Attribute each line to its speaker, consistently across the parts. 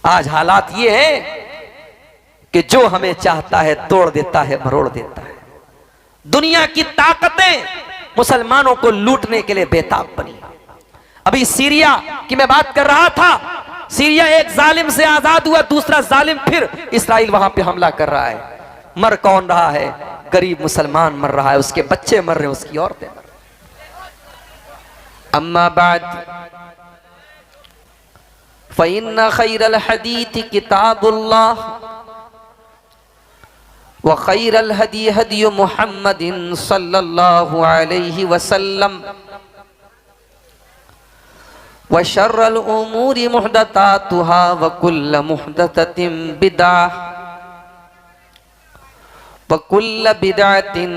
Speaker 1: आज हालात ये है कि जो हमें चाहता है तोड़ देता है, मरोड़ देता है। दुनिया की ताकतें मुसलमानों को लूटने के लिए बेताब बनी। अभी सीरिया की मैं बात कर रहा था। सीरिया एक जालिम से आजाद हुआ, दूसरा जालिम फिर इस्राइल वहां पे हमला कर रहा है। मर कौन रहा है? गरीब मुसलमान मर रहा है, उसके बच्चे मर रहे हैं, उसकी औरतें मर रही। अम्मा बाद फ़इन्न खैरल हदीथ किताबुल्लाह व खैरल हदी हदी मुहम्मदिन सल्लल्लाहु अलैहि वसल्लम व शर्रल उमूरि मुहदतातुहा व कुल्ल मुहदततिन बिदअह व कुल्ल बिदअतिन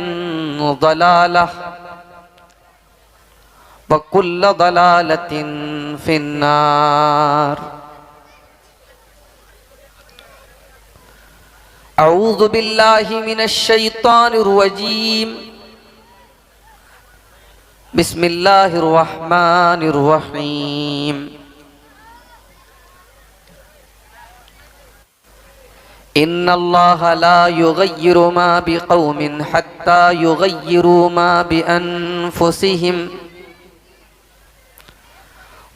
Speaker 1: ज़लालह व कुल्ल ज़लालतिन फिन्नार। अऊज़ु बिल्लाहि मिनश शैतानिर रजीम। बिस्मिल्लाहिर रहमानिर रहीम। इन्नल्लाहा ला युग़य्यिरु मा बिक़ौमिन हत्ता युग़य्यिरु मा बिअन्फुसिहिम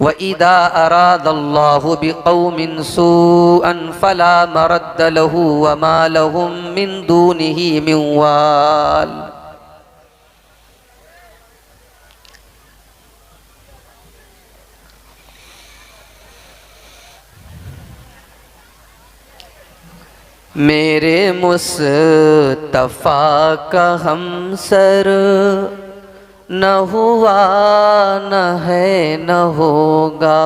Speaker 1: व इदा अरादल्लाहु बिक़ौमिन सूअन फला मरद्द लहु व मा लहुम मिन दूनिही मिन वाल। मेरे मुस्तफ़ा का हमसर न हुआ न है न होगा।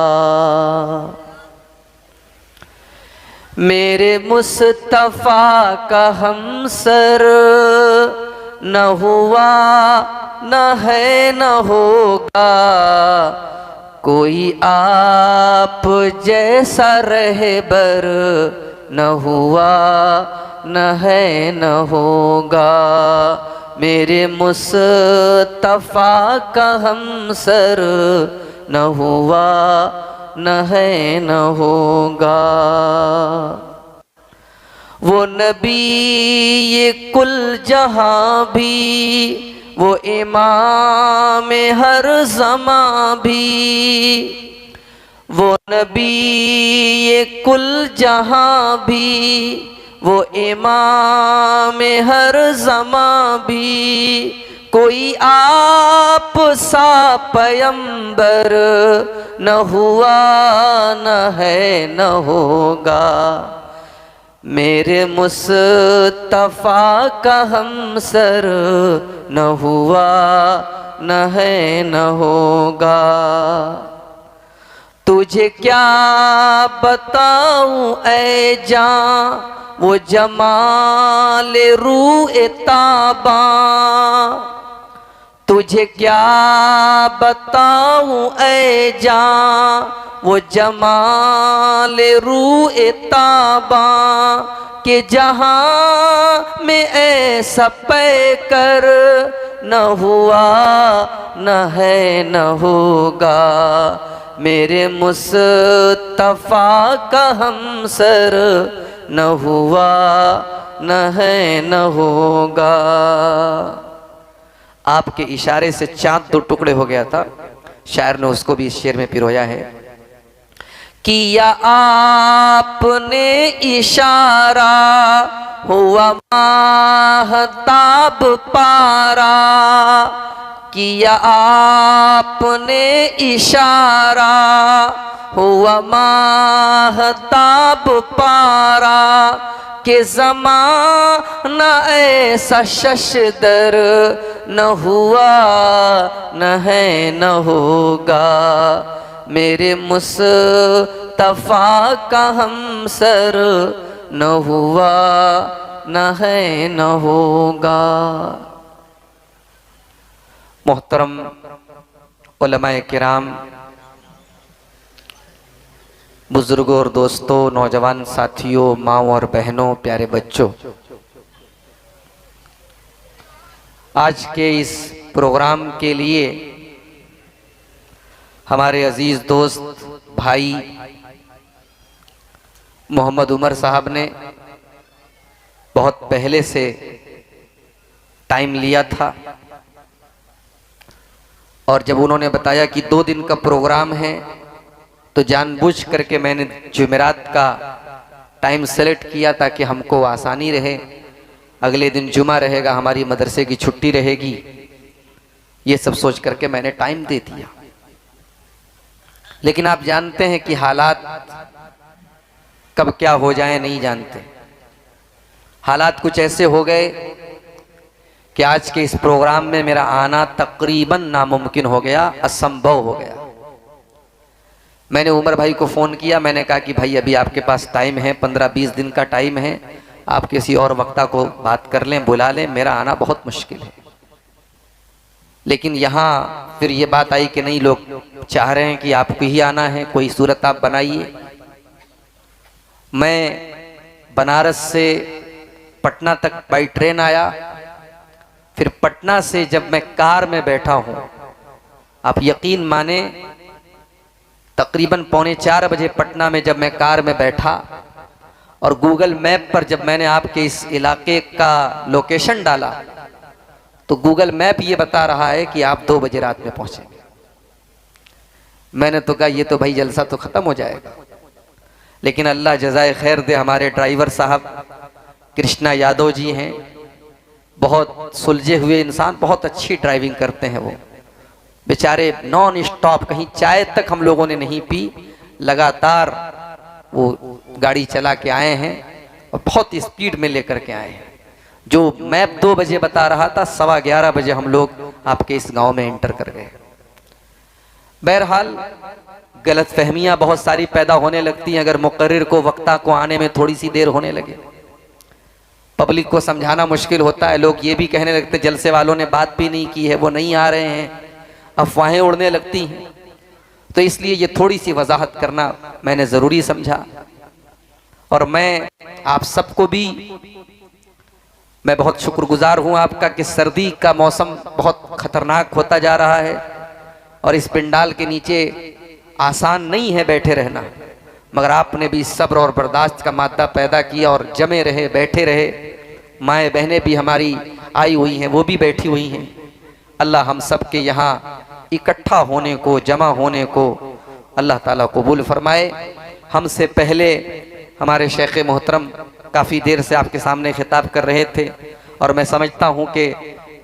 Speaker 1: मेरे मुस्तफ़ा का हमसर न हुआ न है न होगा। कोई आप जैसा रहबर न हुआ न है न होगा। मेरे मुस्तफ़ा का हमसर न हुआ न है न होगा। वो नबी ये कुल जहां भी, वो इमाम हर ज़मां भी। वो नबी ये कुल जहां भी, वो इमाम हर ज़मां भी। कोई आप सा पैगंबर न हुआ न है न होगा। मेरे मुस्तफ़ा का हमसर न हुआ न है न होगा। तुझे क्या बताऊं ऐ जान वो जमाल रूए ताबा। तुझे क्या बताऊं ऐ जान वो जमाल रूए ताबा। कि जहां में ऐसा पैकर न हुआ न है न होगा। मेरे मुस्तफ़ा का हमसर न हुआ न है न होगा। आपके इशारे से चांद दो टुकड़े हो गया था। शायर ने उसको भी इस शेर में पिरोया है। किया आपने इशारा हुआ माहताब पारा। किया आपने इशारा हुआ माहताब पारा। के ज़माना ऐसा शशदर न हुआ न है न होगा। मेरे मुस्तफ़ा का हमसर न हुआ न है न होगा। मोहतरम उलमाए किराम, बुजुर्गों और दोस्तों, नौजवान साथियों, माँओं और बहनों, प्यारे बच्चों, आज के इस प्रोग्राम के लिए हमारे अजीज दोस्त भाई मोहम्मद उमर साहब ने बहुत पहले से टाइम लिया था और जब उन्होंने बताया कि 2 दिन का प्रोग्राम है तो जानबूझ करके मैंने जुमेरात का टाइम सेलेक्ट किया ताकि हमको आसानी रहे। अगले दिन जुमा रहेगा, हमारी मदरसे की छुट्टी रहेगी, ये सब सोच करके मैंने टाइम दे दिया। लेकिन आप जानते हैं कि हालात कब क्या हो जाए नहीं जानते। हालात कुछ ऐसे हो गए कि आज के इस प्रोग्राम में मेरा आना तकरीबन नामुमकिन हो गया, असंभव हो गया। मैंने उमर भाई को फ़ोन किया, मैंने कहा कि भाई अभी आपके पास टाइम है, 15-20 दिन का टाइम है, आप किसी और वक्ता को बात कर लें, बुला लें, मेरा आना बहुत मुश्किल है। लेकिन यहाँ फिर ये बात आई कि नहीं, लोग चाह रहे हैं कि आपको ही आना है, कोई सूरत आप बनाइए। मैं बनारस से पटना तक बाई ट्रेन आया, फिर पटना से जब मैं कार में बैठा हूँ, आप यकीन माने तकरीबन 3:45 बजे पटना में जब मैं कार में बैठा और गूगल मैप पर जब मैंने आपके इस इलाके का लोकेशन डाला तो गूगल मैप ये बता रहा है कि आप 2 बजे रात में पहुंचेंगे। मैंने तो कहा ये तो भाई जलसा तो खत्म हो जाएगा। लेकिन अल्लाह जज़ाए खैर दे, हमारे ड्राइवर साहब कृष्णा यादव जी हैं, बहुत सुलझे हुए इंसान, बहुत अच्छी ड्राइविंग करते हैं। वो बेचारे नॉन स्टॉप, कहीं चाय तक हम लोगों ने नहीं पी, लगातार वो गाड़ी चला के आए हैं और बहुत स्पीड में लेकर के आए हैं। जो मैप 2 बजे बता रहा था, 11:15 बजे हम लोग आपके इस गांव में एंटर कर गए। बहरहाल गलत फहमियां बहुत सारी पैदा होने लगती हैं अगर मुकर्रिर को, वक्ता को आने में थोड़ी सी देर होने लगे। पब्लिक को समझाना मुश्किल होता है। लोग ये भी कहने लगते जलसे वालों ने बात भी नहीं की है, वो नहीं आ रहे हैं, अफवाहें उड़ने लगती हैं। तो इसलिए ये थोड़ी सी वजाहत करना मैंने ज़रूरी समझा। और मैं आप सबको भी मैं बहुत शुक्रगुजार हूँ आपका कि सर्दी का मौसम बहुत ख़तरनाक होता जा रहा है और इस पिंडाल के नीचे आसान नहीं है बैठे रहना, मगर आपने भी सब्र और बर्दाश्त का मादा पैदा किया और जमे रहे, बैठे रहे। माएँ बहनें भी हमारी आई हुई हैं, वो भी बैठी हुई हैं। अल्लाह हम सब के यहाँ इकट्ठा होने को, जमा होने को अल्लाह ताला कबूल फरमाए। हमसे पहले हमारे शेख मोहतरम काफ़ी देर से आपके सामने खिताब कर रहे थे और मैं समझता हूँ कि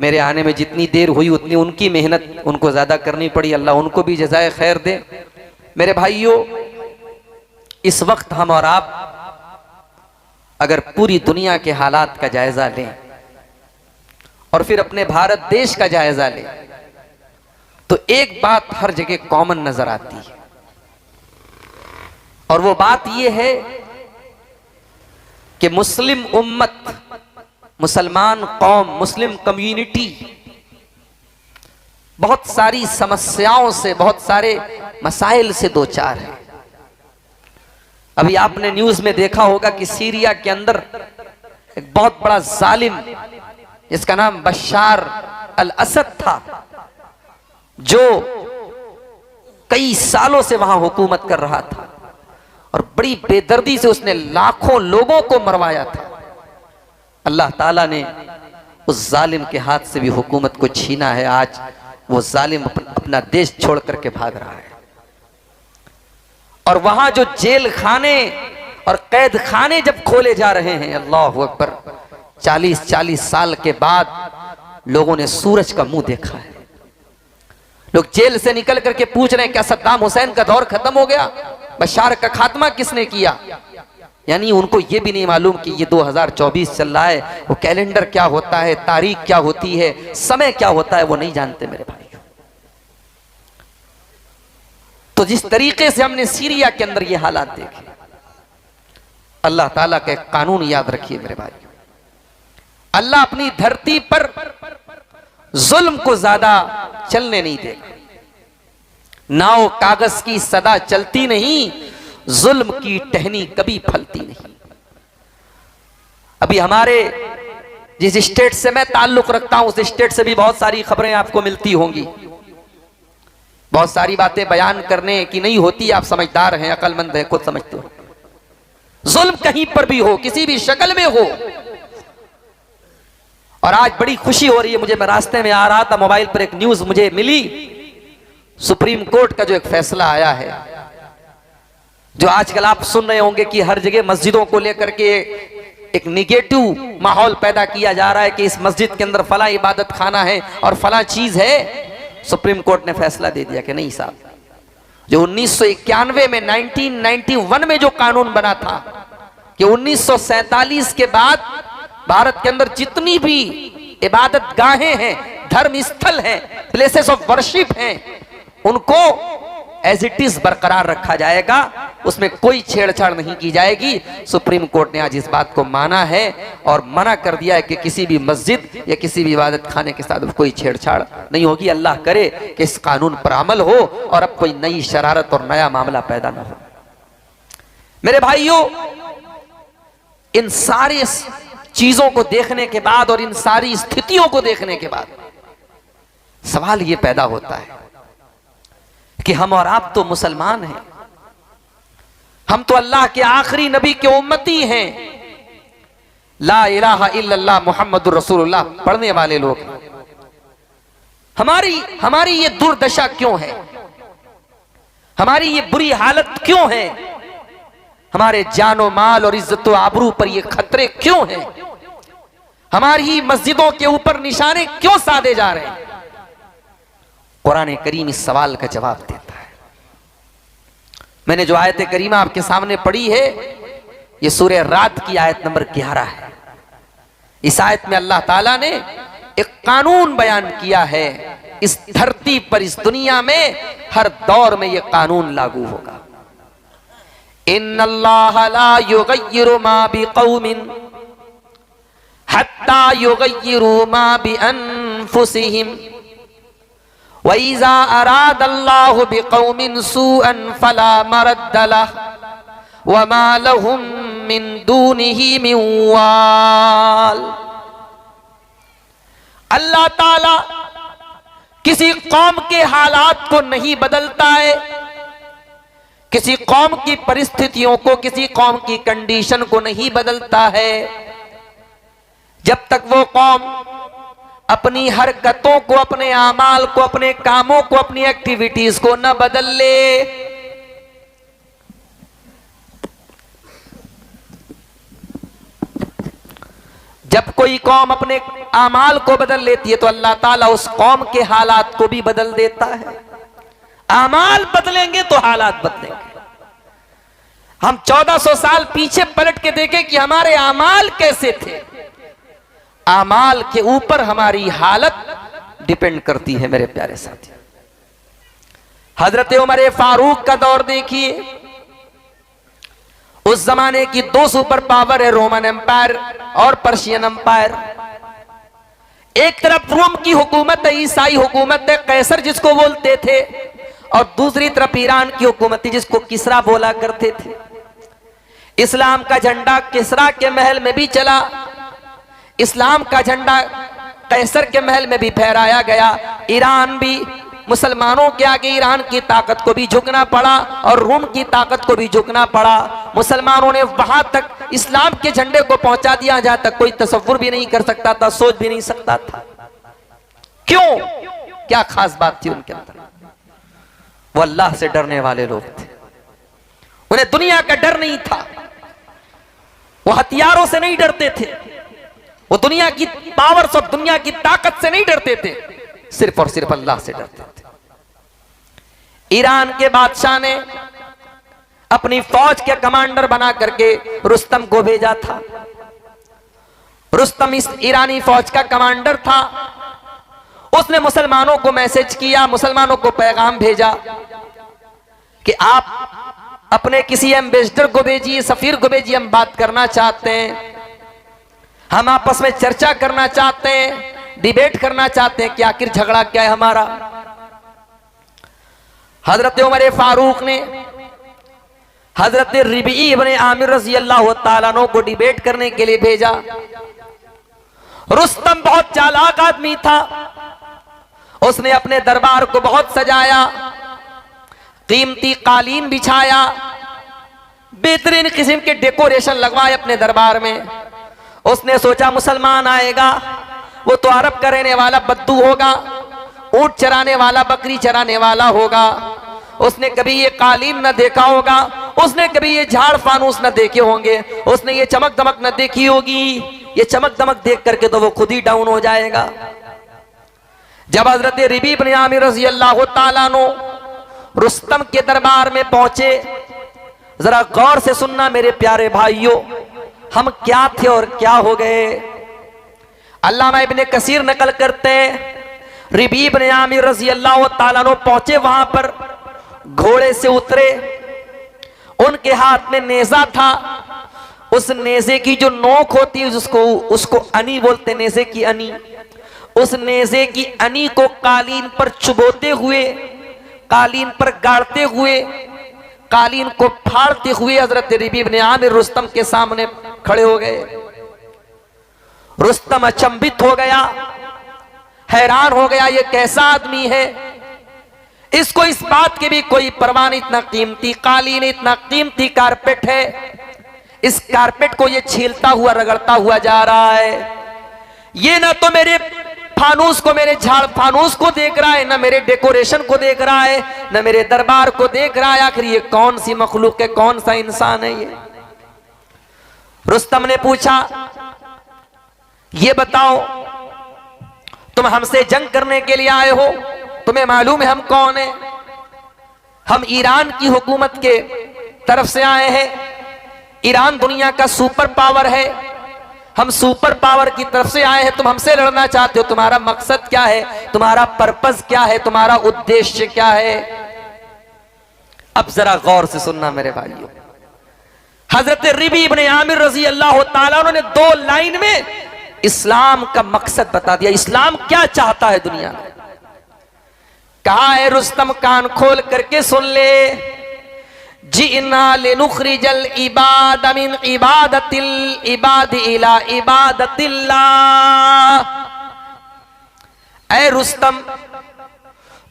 Speaker 1: मेरे आने में जितनी देर हुई उतनी उनकी मेहनत उनको ज़्यादा करनी पड़ी। अल्लाह उनको भी जज़ाए खैर दे। मेरे भाइयों, इस वक्त हम और आप अगर पूरी दुनिया के हालात का जायजा लें और फिर अपने भारत देश का जायजा लें तो एक बात हर जगह कॉमन नजर आती है और वो बात ये है कि मुस्लिम उम्मत, मुसलमान कौम, मुस्लिम कम्युनिटी बहुत सारी समस्याओं से, बहुत सारे मसाइल से दो चार है। अभी आपने न्यूज में देखा होगा कि सीरिया के अंदर एक बहुत बड़ा जालिम जिसका नाम बशार अल असद था, जो कई सालों से वहां हुकूमत कर रहा था और बड़ी बेदर्दी से उसने लाखों लोगों को मरवाया था। अल्लाह ताला ने उस जालिम के हाथ से भी हुकूमत को छीना है। आज वो जालिम अपना देश छोड़ करके भाग रहा है और वहां जो जेल खाने और कैद खाने जब खोले जा रहे हैं, अल्लाह अकबर, 40-40 साल के बाद लोगों ने सूरज का मुंह देखा है। लोग जेल से निकल करके पूछ रहे हैं क्या सद्दाम हुसैन का दौर खत्म हो गया? बशार का खात्मा किसने किया? यानी उनको ये भी नहीं मालूम कि ये 2024 चल रहा है, वो कैलेंडर क्या होता है, तारीख क्या होती है, समय क्या होता है, वो नहीं जानते मेरे भाई। तो जिस तरीके से हमने सीरिया के अंदर ये हालात देखे, अल्लाह ताला के कानून याद रखिए मेरे भाई। अल्लाह अपनी धरती पर जुल्म को ज्यादा चलने नहीं देगा। नाव कागज की सदा चलती नहीं, जुल्म की टहनी कभी फलती नहीं। अभी हमारे जिस स्टेट से मैं ताल्लुक रखता हूं उस स्टेट से भी बहुत सारी खबरें आपको मिलती होंगी। बहुत सारी बातें बयान करने की नहीं होती, आप समझदार हैं, अक्लमंद हैं, खुद समझते हो। जुल्म कहीं पर भी हो, किसी भी शक्ल में हो। और आज बड़ी खुशी हो रही है मुझे, मैं रास्ते में आ रहा था, मोबाइल पर एक न्यूज मुझे मिली, सुप्रीम कोर्ट का जो एक फैसला आया है, जो आजकल आप सुन रहे होंगे कि हर जगह मस्जिदों को लेकर के एक निगेटिव माहौल पैदा किया जा रहा है कि इस मस्जिद के अंदर फला इबादत खाना है और फला चीज है। सुप्रीम कोर्ट ने फैसला दे दिया कि नहीं साहब, जो 1991 में 1991 में जो कानून बना था कि 1947 के बाद भारत के अंदर जितनी भी इबादत गाहें हैं, धर्म स्थल हैं, प्लेसेस ऑफ वर्शिप हैं, उनको एज इट इज बरकरार रखा जाएगा, उसमें कोई छेड़छाड़ नहीं की जाएगी। सुप्रीम कोर्ट ने आज इस बात को माना है और मना कर दिया है कि किसी भी मस्जिद या किसी भी इबादत खाने के साथ कोई छेड़छाड़ नहीं होगी। अल्लाह करे कि इस कानून पर अमल हो और अब कोई नई शरारत और नया मामला पैदा ना हो। मेरे भाइयों, इन सारी चीजों को देखने के बाद और इन सारी स्थितियों को देखने के बाद सवाल यह पैदा होता है कि हम और आप तो मुसलमान हैं, हम तो अल्लाह के आखिरी नबी के उम्मती हैं, ला इलाहा इल्लल्लाह मुहम्मदुर रसूलुल्लाह पढ़ने वाले लोग। हमारी ये दुर्दशा क्यों है, हमारी ये बुरी हालत क्यों है, हमारे जानो माल और इज्जत व आबरू पर ये खतरे क्यों हैं, हमारी मस्जिदों के ऊपर निशाने क्यों साधे जा रहे हैं? कुरान करीम इस सवाल का जवाब देता है। मैंने जो आयत करीमा आपके सामने पढ़ी है, ये सूरह रात की आयत नंबर 11 है। इस आयत में अल्लाह ताला ने एक कानून बयान किया है, इस धरती पर, इस दुनिया में हर दौर में ये कानून लागू होगा। इन्नल्लाह ला युगय्यिरु मा बिक़ौमिन हत्ता युगय्यिरु मा बिअन्फुसिहिम वइज़ा अरादल्लाहु बिक़ौमिन सूअन फला मरद्द लहु वमा लहुम मिन दूनिही मिन वाल। अल्लाह ताला किसी कौम के हालात को नहीं बदलता है, किसी कौम की परिस्थितियों को, किसी कौम की कंडीशन को नहीं बदलता है, जब तक वो कौम अपनी हरकतों को, अपने आमाल को, अपने कामों को, अपनी एक्टिविटीज को न बदल ले। जब कोई कौम अपने आमाल को बदल लेती है तो अल्लाह ताला उस कौम के हालात को भी बदल देता है। आमाल बदलेंगे तो हालात बदलेंगे। हम 1400 साल पीछे पलट के देखें कि हमारे आमाल कैसे थे। आमाल के ऊपर हमारी हालत डिपेंड करती है मेरे प्यारे साथी। हजरत उमर फारूक का दौर देखिए, उस जमाने की दो सुपर पावर है, रोमन एम्पायर और पर्शियन एम्पायर। एक तरफ रोम की हुकूमत है, ईसाई हुकूमत है, कैसर जिसको बोलते थे, और दूसरी तरफ ईरान की हुकूमत जिसको किसरा बोला करते थे। इस्लाम का झंडा किसरा के महल में भी चला, इस्लाम का झंडा कैसर के महल में भी फहराया गया। ईरान भी, मुसलमानों के आगे ईरान की ताकत को भी झुकना पड़ा और रोम की ताकत को भी झुकना पड़ा। मुसलमानों ने वहां तक इस्लाम के झंडे को पहुंचा दिया जहां तक कोई तसव्वुर भी नहीं कर सकता था, सोच भी नहीं सकता था। क्यों? क्या खास बात थी उनके अंदर? वो अल्लाह से डरने वाले लोग थे, उन्हें दुनिया का डर नहीं था। वो हथियारों से नहीं डरते थे, वो दुनिया की पावर से, दुनिया की ताकत से नहीं डरते थे, सिर्फ और सिर्फ अल्लाह से डरते थे। ईरान के बादशाह ने अपनी फौज के कमांडर बना करके रुस्तम को भेजा था। रुस्तम इस ईरानी फौज का कमांडर था। उसने मुसलमानों को मैसेज किया, मुसलमानों को पैगाम भेजा कि आप अपने किसी एम्बेसडर को भेजिए, सफीर को भेजिए, हम बात करना चाहते हैं, हम आपस में चर्चा करना चाहते हैं, डिबेट करना चाहते हैं कि आखिर झगड़ा क्या है हमारा। हजरत उमर फारूक ने हजरत रिबी इब्ने आमिर रज़ी अल्लाह तआला अन्हु को डिबेट करने के लिए भेजा। रुस्तम बहुत चालाक आदमी था, उसने अपने दरबार को बहुत सजाया, कीमती कालीन बिछाया, बेहतरीन किस्म के डेकोरेशन लगवाए अपने दरबार में। उसने सोचा मुसलमान आएगा, वो तो अरब का रहने वाला बद्दू होगा, ऊंट चराने वाला, बकरी चराने वाला होगा। उसने कभी ये कालीन न देखा होगा, उसने कभी ये झाड़ फानूस न देखे होंगे, उसने ये चमक दमक न देखी होगी। ये चमक दमक देख करके तो वो खुद ही डाउन हो जाएगा। जब हजरत रबी इब्न आमिर रज़ी अल्लाह ताला अन्हु रुस्तम के दरबार में पहुंचे, जरा गौर से सुनना मेरे प्यारे भाइयों, हम क्या थे और क्या हो गए। अल्लामा इब्ने कसीर नकल करते हैं, रबी इब्न आमिर रज़ी अल्लाह ताला अन्हु पहुंचे, वहां पर घोड़े से उतरे, उनके हाथ में नेजा था। उस नेजे की जो नोक होती है उसको अनी बोलते, नेजे की अनी। उस नेजे की अनी को कालीन पर चुभोते हुए, कालीन पर गाड़ते हुए, कालीन को फाड़ते हुए हजरत रबी इब्न आमिर रुस्तम के सामने खड़े हो गए। रुस्तम अचंभित हो गया, हैरान हो गया, ये कैसा आदमी है, इसको इस बात की भी कोई परवाह नहीं, इतना कीमती कालीन, इतना कीमती कारपेट है, इस कारपेट को ये छीलता हुआ रगड़ता हुआ जा रहा है। ये ना तो मेरे फानूस को, मेरे झाड़ फानूस को देख रहा है, ना मेरे डेकोरेशन को देख रहा है, ना मेरे दरबार को देख रहा है। आखिर ये कौन सी मखलूक है, कौन सा इंसान है ये। रुस्तम ने पूछा, ये बताओ तुम हमसे जंग करने के लिए आए हो, तुम्हें मालूम है हम कौन है? हम ईरान की हुकूमत के तरफ से आए हैं। ईरान दुनिया का सुपर पावर है, हम सुपर पावर की तरफ से आए हैं, तुम हमसे लड़ना चाहते हो, तुम्हारा मकसद क्या है, तुम्हारा पर्पस क्या है, तुम्हारा उद्देश्य क्या है? अब जरा गौर से सुनना मेरे भाइयों, हजरत रबी इब्न आमिर रज़ी अल्लाह ताला उन्होंने 2 लाइन में इस्लाम का मकसद बता दिया, इस्लाम क्या चाहता है दुनिया में। कहा है रुस्तम, कान खोल करके सुन ले, जिना लिनुखरिजल इबाद मिन इबादतिल इबाद इला इबादतिल्लाह। ऐ रुस्तम,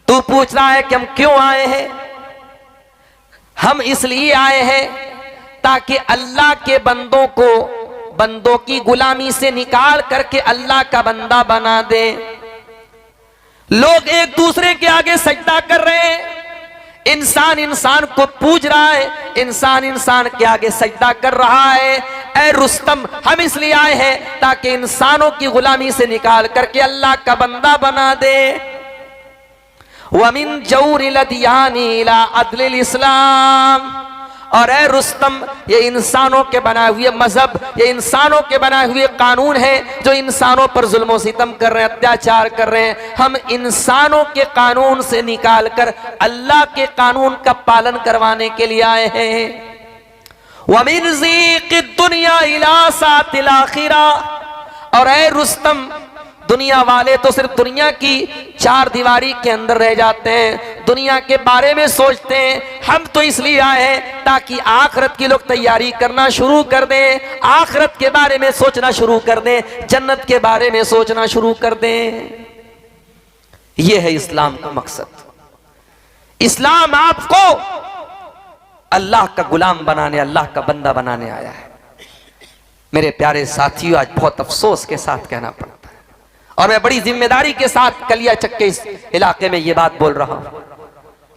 Speaker 1: तू पूछ रहा है कि हम क्यों आए हैं? हम इसलिए आए हैं ताकि अल्लाह के बंदों को बंदों की गुलामी से निकाल करके अल्लाह का बंदा बना दे। लोग एक दूसरे के आगे सजदा कर रहे हैं, इंसान इंसान को पूज रहा है, इंसान इंसान के आगे सजदा कर रहा है। ऐ रुस्तम, हम इसलिए आए हैं ताकि इंसानों की गुलामी से निकाल करके अल्लाह का बंदा बना दे। वमिन जौरिल अदियानी इला अदलिल इस्लाम। और ऐ रुस्तम, ये इंसानों के बनाए हुए मजहब, ये इंसानों के बनाए हुए कानून है जो इंसानों पर जुल्म सितम कर रहे हैं, अत्याचार कर रहे हैं। हम इंसानों के कानून से निकाल कर अल्लाह के कानून का पालन करवाने के लिए आए हैं। वमिन ज़ीक़िद दुनिया इला सातिल आखिरा। और ऐ रुस्तम, दुनिया वाले तो सिर्फ दुनिया की 4 दीवारी के अंदर रह जाते हैं, दुनिया के बारे में सोचते हैं। हम तो इसलिए आए हैं ताकि आखिरत की लोग तैयारी करना शुरू कर दें, आखिरत के बारे में सोचना शुरू कर दें, जन्नत के बारे में सोचना शुरू कर दें। यह है इस्लाम का मकसद। इस्लाम आपको अल्लाह का गुलाम बनाने, अल्लाह का बंदा बनाने आया है। मेरे प्यारे साथियों, आज बहुत अफसोस के साथ कहना पड़ता है और मैं बड़ी जिम्मेदारी के साथ कलिया चक्के इस इलाके में ये बात बोल रहा हूं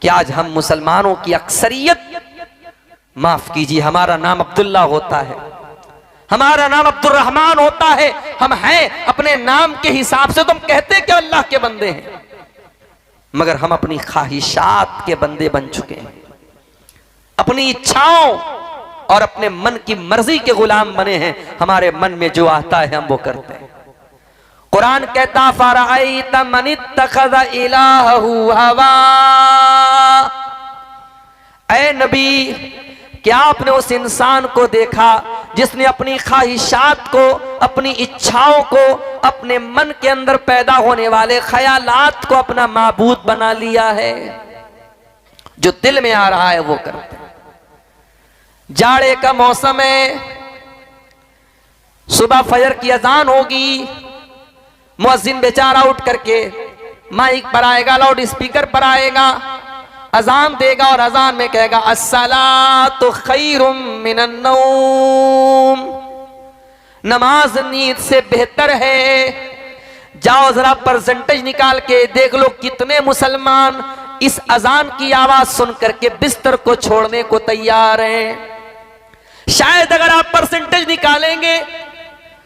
Speaker 1: कि आज हम मुसलमानों की अक्सरियत, माफ कीजिए, हमारा नाम अब्दुल्ला होता है, हमारा नाम अब्दुर्रहमान होता है, हम हैं अपने नाम के हिसाब से, तो हम कहते कि अल्लाह के बंदे हैं, मगर हम अपनी ख्वाहिशात के बंदे बन चुके हैं, अपनी इच्छाओं और अपने मन की मर्जी के गुलाम बने हैं। हमारे मन में जो आता है हम वो करते हैं। कुरान कहता, फरअयत मन इत्तखज़ इलाहहु हवा। ऐ नबी, क्या आपने उस इंसान को देखा जिसने अपनी ख्वाहिशात को, अपनी इच्छाओं को, अपने मन के अंदर पैदा होने वाले ख्यालात को अपना माबूद बना लिया है? जो दिल में आ रहा है वो करते हैं। जाड़े का मौसम है, सुबह फजर की अजान होगी, मुअज्जिन बेचारा उठ करके माइक पर आएगा, लाउड स्पीकर पर आएगा, अजान देगा और अजान में कहेगा अस्सलातु खैरुम मिनन नौम, नमाज नींद से बेहतर है। जाओ जरा परसेंटेज निकाल के देख लो कितने मुसलमान इस अजान की आवाज सुन करके बिस्तर को छोड़ने को तैयार हैं। शायद अगर आप परसेंटेज निकालेंगे,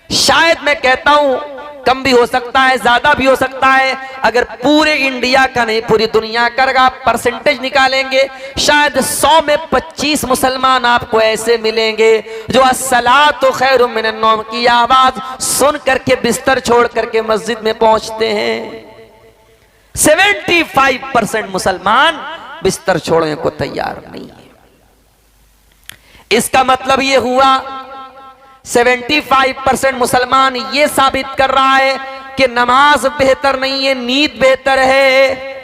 Speaker 1: शायद मैं कहता हूं कम भी हो सकता है, ज्यादा भी हो सकता है, अगर पूरे इंडिया का नहीं पूरी दुनिया का अगर आप परसेंटेज निकालेंगे, शायद 100 में 25 मुसलमान आपको ऐसे मिलेंगे जो अस्सलातु खैरुम मिनन नौम की आवाज सुन करके बिस्तर छोड़ करके मस्जिद में पहुंचते हैं। 75% मुसलमान बिस्तर छोड़ने को तैयार नहीं है। इसका मतलब यह हुआ 75% मुसलमान यह साबित कर रहा है कि नमाज बेहतर नहीं है, नींद बेहतर है।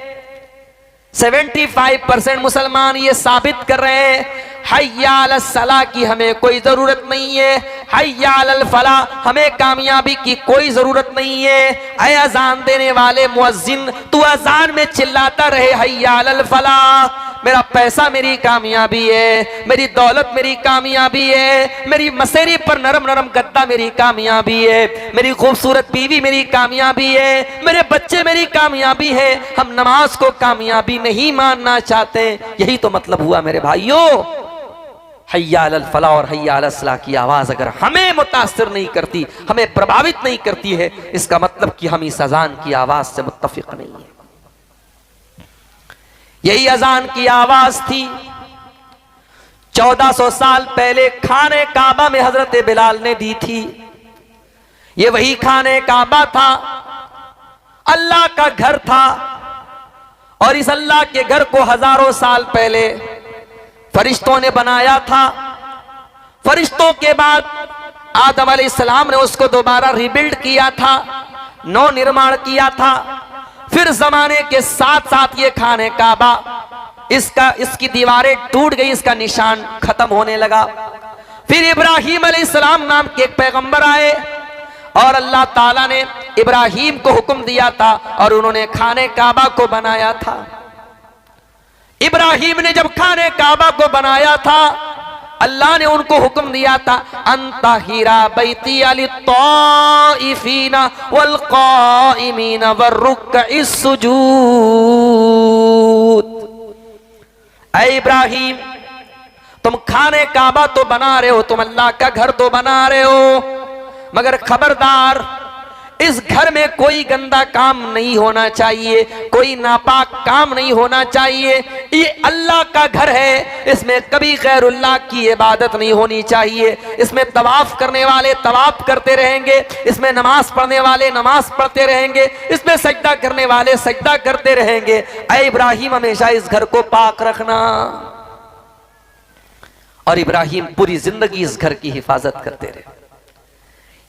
Speaker 1: 75% मुसलमान ये साबित कर रहे हैं हय्या अलल सलाह की हमें कोई जरूरत नहीं है, हय्या अलल फलाह हमें कामयाबी की कोई जरूरत नहीं है। ऐ अजान देने वाले मुअज्जिन, तू अजान में चिल्लाता रहे हय्या अलल फलाह, मेरा पैसा मेरी कामयाबी है, मेरी दौलत मेरी कामयाबी है, मेरी मसेरी पर नरम नरम गद्दा मेरी कामयाबी है, मेरी खूबसूरत बीवी मेरी कामयाबी है, मेरे बच्चे मेरी कामयाबी है। हम नमाज को कामयाबी नहीं मानना चाहते। यही तो मतलब हुआ मेरे भाइयों। हय्या अलल फलाह और हय्या अलल सलाह की आवाज अगर हमें मुतासिर नहीं करती, हमें प्रभावित नहीं करती है, इसका मतलब कि हम इस अजान की आवाज से मुत्तफिक नहीं है। यही अजान की आवाज थी 1400 साल पहले खाने काबा में हजरत बिलाल ने दी थी। ये वही खाने काबा था, अल्लाह का घर था, और इस अल्लाह के घर को हजारों साल पहले फरिश्तों ने बनाया था। फरिश्तों के बाद आदम अलैहिस्सलाम ने उसको दोबारा रिबिल्ड किया था, नव निर्माण किया था। फिर जमाने के साथ साथ ये खाने काबा इसकी दीवारें टूट गई, इसका निशान खत्म होने लगा। फिर इब्राहिम अलैहिस्सलाम नाम के एक पैगंबर आए और अल्लाह ताला ने इब्राहिम को हुक्म दिया था और उन्होंने खाने काबा को बनाया था। इब्राहिम ने जब खाने काबा को बनाया था, अल्लाह ने उनको हुक्म दिया था अंतहिरा बैती लित्ताइफीना वल काइमीना वर्रुक्इस सुजूद। ऐ इब्राहिम, तुम खाने काबा तो बना रहे हो, तुम अल्लाह का घर तो बना रहे हो, मगर खबरदार इस घर में कोई गंदा काम नहीं होना चाहिए, कोई नापाक काम नहीं होना चाहिए। ये अल्लाह का घर है, इसमें कभी गैरुल्लाह की इबादत नहीं होनी चाहिए। इसमें तवाफ करने वाले तवाफ करते रहेंगे, इसमें नमाज पढ़ने वाले नमाज पढ़ते रहेंगे, इसमें सजदा करने वाले सजदा करते रहेंगे। ऐ इब्राहिम, हमेशा इस घर को पाक रखना। और इब्राहिम पूरी जिंदगी इस घर की हिफाजत करते रहे।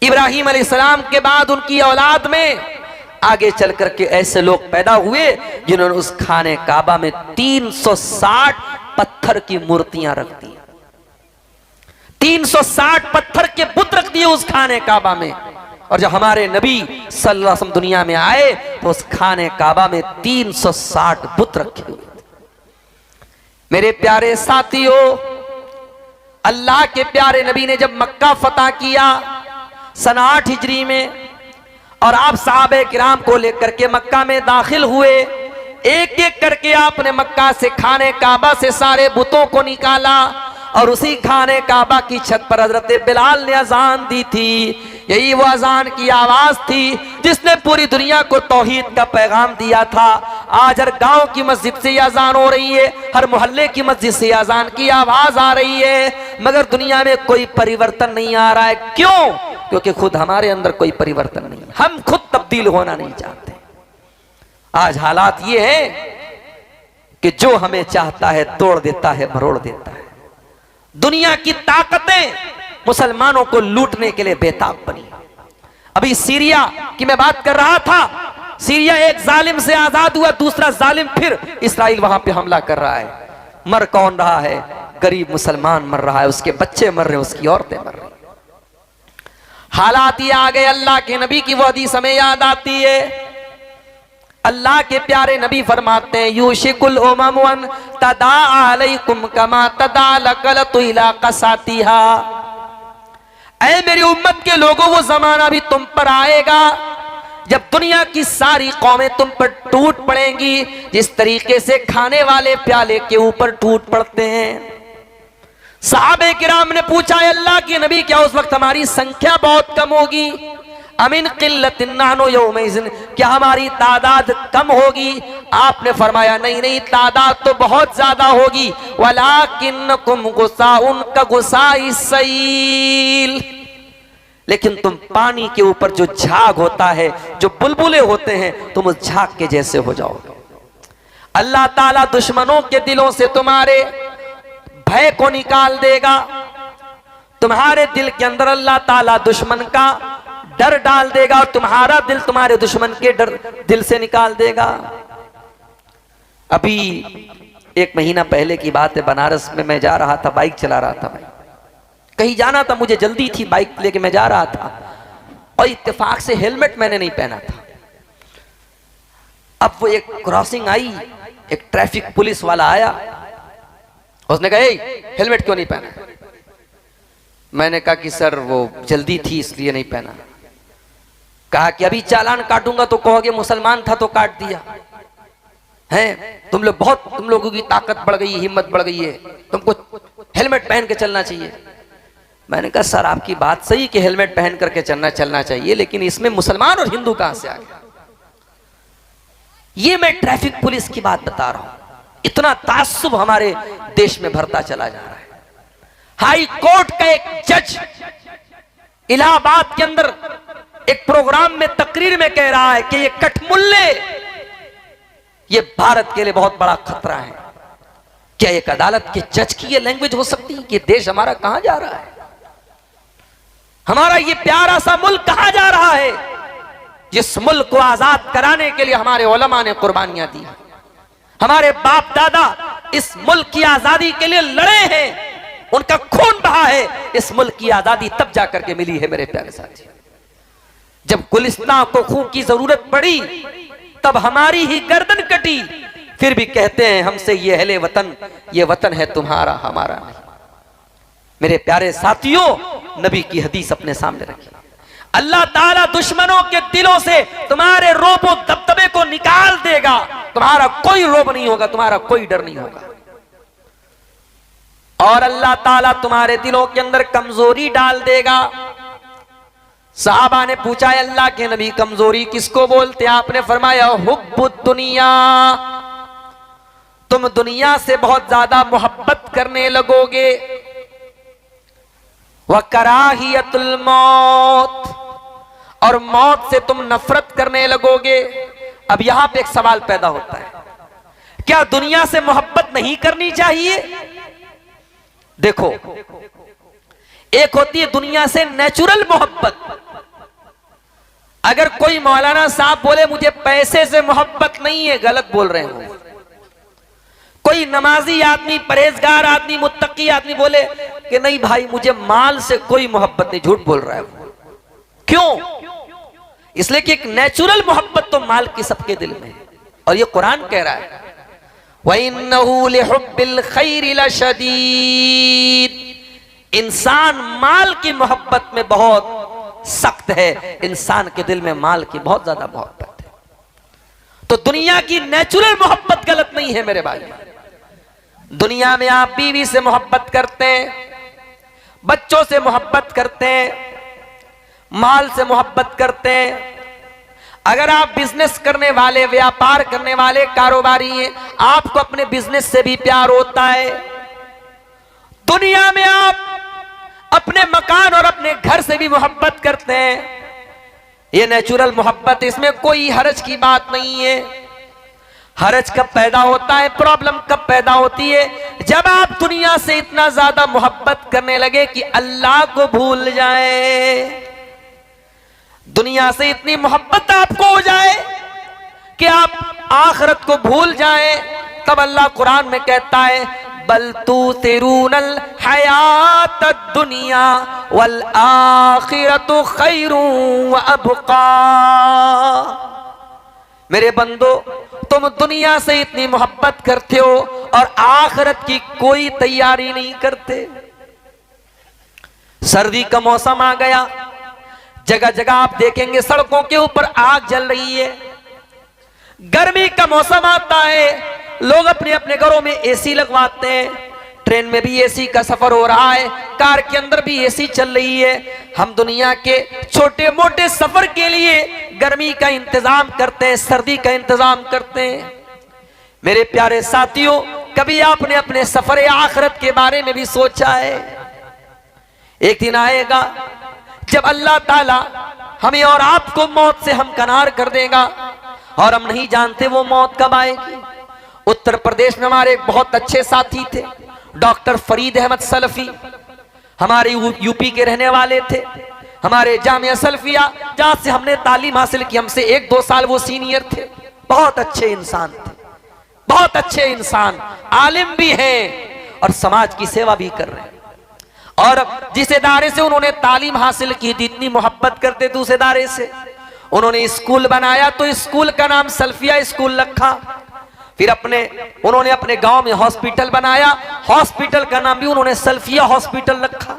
Speaker 1: इब्राहिम अलैहिस्सलाम के बाद उनकी औलाद में आगे चल करके ऐसे लोग पैदा हुए जिन्होंने उस खाने काबा में 360 पत्थर की मूर्तियां रख दी। 360 पत्थर के बुत रख दिए उस खाने काबा में। और जब हमारे नबी सल्लल्लाहु अलैहि वसल्लम दुनिया में आए तो उस खाने काबा में 360 बुत रखे हुए थे। मेरे प्यारे साथियों, अल्लाह के प्यारे नबी ने जब मक्का फतह किया सन 8 हिजरी में, और आप सहाबे किराम को लेकर के मक्का में दाखिल हुए, एक एक करके आपने मक्का से खाने काबा से सारे बुतों को निकाला और उसी खाने काबा की छत पर हजरत बिलाल ने अजान दी थी। यही वो अजान की आवाज थी जिसने पूरी दुनिया को तौहीद का पैगाम दिया था। आज हर गांव की मस्जिद से ये अजान हो रही है, हर मोहल्ले की मस्जिद से अजान की आवाज आ रही है, मगर दुनिया में कोई परिवर्तन नहीं आ रहा है। क्यों? क्योंकि खुद हमारे अंदर कोई परिवर्तन नहीं, हम खुद तब्दील होना नहीं चाहते। आज हालात ये है कि जो हमें चाहता है तोड़ देता है, मरोड़ देता है। दुनिया की ताकतें मुसलमानों को लूटने के लिए बेताब बनी। अभी सीरिया की मैं बात कर रहा था, सीरिया एक जालिम से आजाद हुआ, दूसरा जालिम फिर इस्राइल वहां पे हमला कर रहा है। मर कौन रहा है? गरीब मुसलमान मर रहा है, उसके बच्चे मर रहे हैं, उसकी औरतें मर रही। हालात ये आ गए, अल्लाह के नबी की वो हदीस हमें याद आती है। अल्लाह के प्यारे नबी फरमाते हैं यूशिकुल उमम अन तदा अलैकुम कमा तदा लकलतु इला कसातिहा। ऐ मेरी उम्मत के लोगों, वो जमाना भी तुम पर आएगा जब दुनिया की सारी कौमें तुम पर टूट पड़ेंगी, जिस तरीके से खाने वाले प्याले के ऊपर टूट पड़ते हैं। सहाबे किराम ने पूछा, अल्लाह के नबी, क्या उस वक्त हमारी संख्या बहुत कम होगी? अमिन किल्लतिन नहनु यौमइज़िन, क्या हमारी तादाद कम होगी? आपने फरमाया नहीं नहीं, तादाद तो बहुत ज्यादा होगी। वलाकिन्नकुम गुसाउन का गुसाई सैल, लेकिन तुम पानी के ऊपर जो झाग होता है, जो बुलबुले होते हैं, तुम उस झाग के जैसे हो जाओगे। अल्लाह ताला दुश्मनों के दिलों से तुम्हारे भय को निकाल देगा। तुम्हारे दिल के अंदर अल्लाह ताला दुश्मन का डर डाल देगा और तुम्हारा दिल तुम्हारे दुश्मन के दिल से निकाल देगा। अभी 1 महीना पहले की बात है, बनारस में मैं जा रहा था, बाइक चला रहा था, मैं कहीं जाना था, मुझे जल्दी थी, बाइक लेके मैं जा रहा था और इत्तेफाक से हेलमेट मैंने नहीं पहना था। अब वो एक क्रॉसिंग आई, एक ट्रैफिक पुलिस वाला आया, उसने कहा हेलमेट क्यों नहीं पहना? मैंने कहा कि सर वो जल्दी थी इसलिए नहीं पहना। कहा कि अभी चालान काटूंगा तो कहोगे मुसलमान था तो काट दिया है, तुम लोगों की ताकत बढ़ गई, हिम्मत बढ़ गई है, तुमको हेलमेट पहन के चलना चाहिए। मैंने कहा सर आपकी बात सही कि हेलमेट पहन करके चलना चाहिए, लेकिन इसमें मुसलमान और हिंदू कहां से आ गया? ये मैं ट्रैफिक पुलिस की बात बता रहा हूं। इतना ताज्जुब हमारे देश में भरता चला जा रहा है। हाई कोर्ट का एक जज इलाहाबाद के अंदर एक प्रोग्राम में तकरीर में कह रहा है कि ये कठमुल्ले, ये भारत के लिए बहुत बड़ा खतरा है। क्या एक अदालत के जज की ये लैंग्वेज हो सकती है कि देश हमारा कहां जा रहा है? हमारा ये प्यारा सा मुल्क कहां जा रहा है, जिस मुल्क को आजाद कराने के लिए हमारे उलमा ने कुर्बानियां दी, हमारे बाप दादा इस मुल्क की आजादी के लिए लड़े हैं, उनका खून बहा है। इस मुल्क की आजादी तब जाकर के मिली है मेरे प्यारे साथी, जब गुलिस्तान को खून की जरूरत पड़ी तब हमारी ही गर्दन कटी। फिर भी कहते हैं हमसे, ये अहले वतन, ये वतन है तुम्हारा, हमारा नहीं। मेरे प्यारे साथियों, नबी की हदीस अपने सामने रखिए। अल्लाह ताला दुश्मनों के दिलों से तुम्हारे रोब और दबदबे को निकाल देगा। तुम्हारा कोई रोब नहीं होगा, तुम्हारा कोई डर नहीं होगा, और अल्लाह ताला तुम्हारे दिलों के अंदर कमजोरी डाल देगा। सहाबा ने पूछा, अल्लाह के नबी कमजोरी किसको बोलते? आपने फरमाया हुब्बुद दुनिया, तुम दुनिया से बहुत ज्यादा मोहब्बत करने लगोगे। व कराहियतुल मौत, और मौत से तुम नफरत करने लगोगे। अब यहां पे एक सवाल पैदा होता है, क्या दुनिया से मोहब्बत नहीं करनी चाहिए? देखो, एक होती है दुनिया से नेचुरल मोहब्बत। अगर कोई मौलाना साहब बोले मुझे पैसे से मोहब्बत नहीं है, गलत बोल रहे हो। कोई नमाजी आदमी, परहेजगार आदमी, मुत्तकी आदमी बोले कि नहीं भाई मुझे माल से कोई मोहब्बत नहीं, झूठ बोल रहा है। क्यों? इसलिए कि एक नेचुरल मोहब्बत तो माल की सबके दिल में है, और ये कुरान कह रहा है वइन्नहु लिहुब्बिल खैरि लशदीद, इंसान माल की मोहब्बत में बहुत सख्त है। इंसान के दिल में माल की बहुत ज्यादा मोहब्बत है। तो दुनिया की नेचुरल मोहब्बत गलत नहीं है मेरे भाई। दुनिया में आप बीवी से मोहब्बत करते हैं, बच्चों से मोहब्बत करते हैं, माल से मोहब्बत करते हैं। अगर आप बिजनेस करने वाले, व्यापार करने वाले, कारोबारी हैं, आपको अपने बिजनेस से भी प्यार होता है। दुनिया में आप अपने मकान और अपने घर से भी मोहब्बत करते हैं। ये नेचुरल मोहब्बत, इसमें कोई हरज की बात नहीं है। हरज कब पैदा होता है, प्रॉब्लम कब पैदा होती है? जब आप दुनिया से इतना ज्यादा मोहब्बत करने लगे कि अल्लाह को भूल जाए। दुनिया से इतनी मोहब्बत आपको हो जाए कि आप आखिरत को भूल जाएं। तब अल्लाह कुरान में कहता है बल तुसिरूनल हयातद दुनिया वल आखिरतु खैरुन व अबका, मेरे बंदो, तुम दुनिया से इतनी मोहब्बत करते हो और आखिरत की कोई तैयारी नहीं करते। सर्दी का मौसम आ गया, जगह जगह आप देखेंगे सड़कों के ऊपर आग जल रही है। गर्मी का मौसम आता है, लोग अपने अपने घरों में एसी लगवाते हैं। ट्रेन में भी एसी का सफर हो रहा है, कार के अंदर भी एसी चल रही है। हम दुनिया के छोटे मोटे सफर के लिए गर्मी का इंतजाम करते हैं, सर्दी का इंतजाम करते हैं। मेरे प्यारे साथियों, कभी आपने अपने सफर आखिरत के बारे में भी सोचा है? एक दिन आएगा जब अल्लाह ताला हमें और आपको मौत से हमकनार कर देगा और हम नहीं जानते वो मौत कब आएगी। उत्तर प्रदेश में हमारे एक बहुत अच्छे साथी थे, डॉक्टर फरीद अहमद सलफी, हमारे यूपी के रहने वाले थे। हमारे जामिया सल्फिया जहां से हमने तालीम हासिल की, हमसे 1-2 साल वो सीनियर थे। बहुत अच्छे इंसान थे, बहुत अच्छे इंसान, आलिम भी हैं और समाज की सेवा भी कर रहे हैं। और जिस इदारे से उन्होंने तालीम हासिल की थी, इतनी मोहब्बत करते थे उस इदारे से, उन्होंने स्कूल बनाया तो स्कूल का नाम सल्फिया स्कूल रखा। फिर उन्होंने अपने गांव में हॉस्पिटल बनाया, हॉस्पिटल का नाम भी उन्होंने सल्फिया हॉस्पिटल रखा।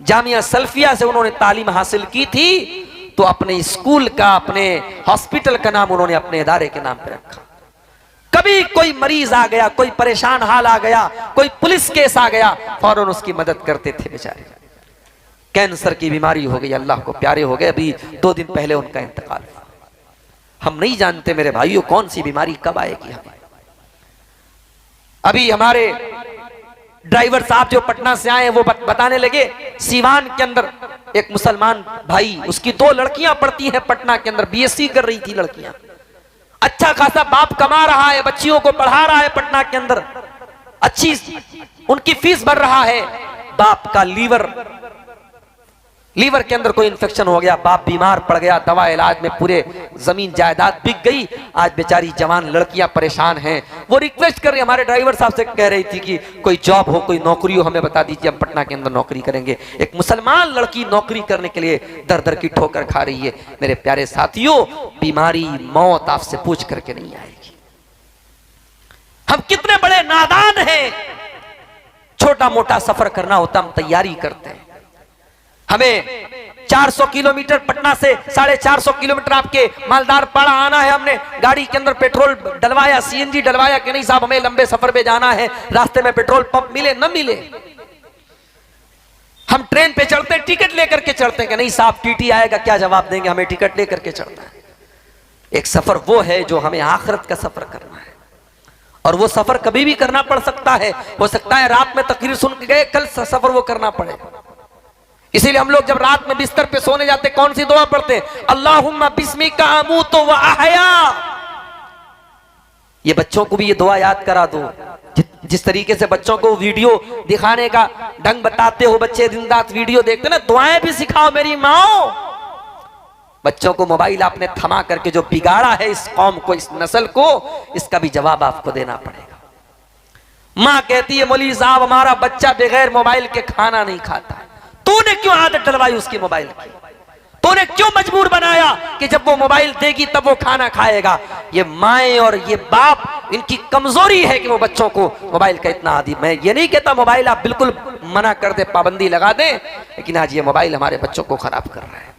Speaker 1: जामिया सल्फिया से उन्होंने तालीम हासिल की थी तो अपने स्कूल का, अपने हॉस्पिटल का नाम उन्होंने अपने इदारे के नाम पे रखा। कभी कोई मरीज आ गया, कोई परेशान हाल आ गया, कोई पुलिस केस आ गया, फौरन उसकी मदद करते थे बेचारे। कैंसर की बीमारी हो गई, अल्लाह को प्यारे हो गए, अभी 2 दिन पहले उनका इंतकाल हुआ। हम नहीं जानते मेरे भाइयों कौन सी बीमारी कब आएगी हमें। अभी हमारे ड्राइवर साहब जो पटना से आए वो बताने लगे, सीवान के अंदर एक मुसलमान भाई, उसकी 2 लड़कियां पढ़ती हैं पटना के अंदर, बीएससी कर रही थी लड़कियां। अच्छा खासा बाप कमा रहा है, बच्चियों को पढ़ा रहा है पटना के अंदर, अच्छी उनकी फीस भर रहा है। बाप का लीवर के अंदर कोई इंफेक्शन हो गया, बाप बीमार पड़ गया, दवा इलाज में पूरे जमीन जायदाद बिक गई। आज बेचारी जवान लड़कियां परेशान हैं। वो रिक्वेस्ट कर रही, हमारे ड्राइवर साहब से कह रही थी कि कोई जॉब हो, कोई नौकरी हो, हमें बता दीजिए, हम पटना के अंदर नौकरी करेंगे। एक मुसलमान लड़की नौकरी करने के लिए दर दर की ठोकर खा रही है। मेरे प्यारे साथियों, बीमारी मौत आपसे पूछ करके नहीं आएगी। हम कितने बड़े नादान हैं, छोटा मोटा सफर करना होता हम तैयारी करते हैं। हमें 400 किलोमीटर पटना से 450 किलोमीटर आपके मालदार पाड़ा आना है, हमने गाड़ी के अंदर पेट्रोल डलवाया, सीएनजी डलवाया कि नहीं साहब, हमें लंबे सफर पे जाना है, रास्ते में पेट्रोल पंप मिले न मिले। हम ट्रेन पे चढ़ते टिकट लेकर के चढ़ते हैं कि नहीं साहब टीटी आएगा क्या जवाब देंगे, हमें टिकट लेकर के चढ़ना है। एक सफर वो है जो हमें आखिरत का सफर करना है, और वो सफर कभी भी करना पड़ सकता है। हो सकता है रात में तकरीर सुन के गए, कल सफर वो करना पड़े। इसीलिए हम लोग जब रात में बिस्तर पे सोने जाते कौन सी दुआ पढ़ते? अल्लाहुम्मा बिस्मिका अमूतु व अहया। ये बच्चों को भी ये दुआ याद करा दो। जिस तरीके से बच्चों को वीडियो दिखाने का ढंग बताते हो, बच्चे दिन रात वीडियो देखते ना, दुआएं भी सिखाओ मेरी माओ। बच्चों को मोबाइल आपने थमा करके जो बिगाड़ा है इस कौम को, इस नस्ल को, इसका भी जवाब आपको देना पड़ेगा। माँ कहती है मौलवी साहब हमारा बच्चा बगैर मोबाइल के खाना नहीं खाता। तूने क्यों आदत डलवाई उसकी मोबाइल की? तूने क्यों मजबूर बनाया कि जब वो मोबाइल देगी तब वो खाना खाएगा? ये माएं और ये बाप, इनकी कमजोरी है कि वो बच्चों को मोबाइल का इतना आदी। मैं ये नहीं कहता मोबाइल आप बिल्कुल मना कर दे, पाबंदी लगा दे, लेकिन आज ये मोबाइल हमारे बच्चों को खराब कर रहा है।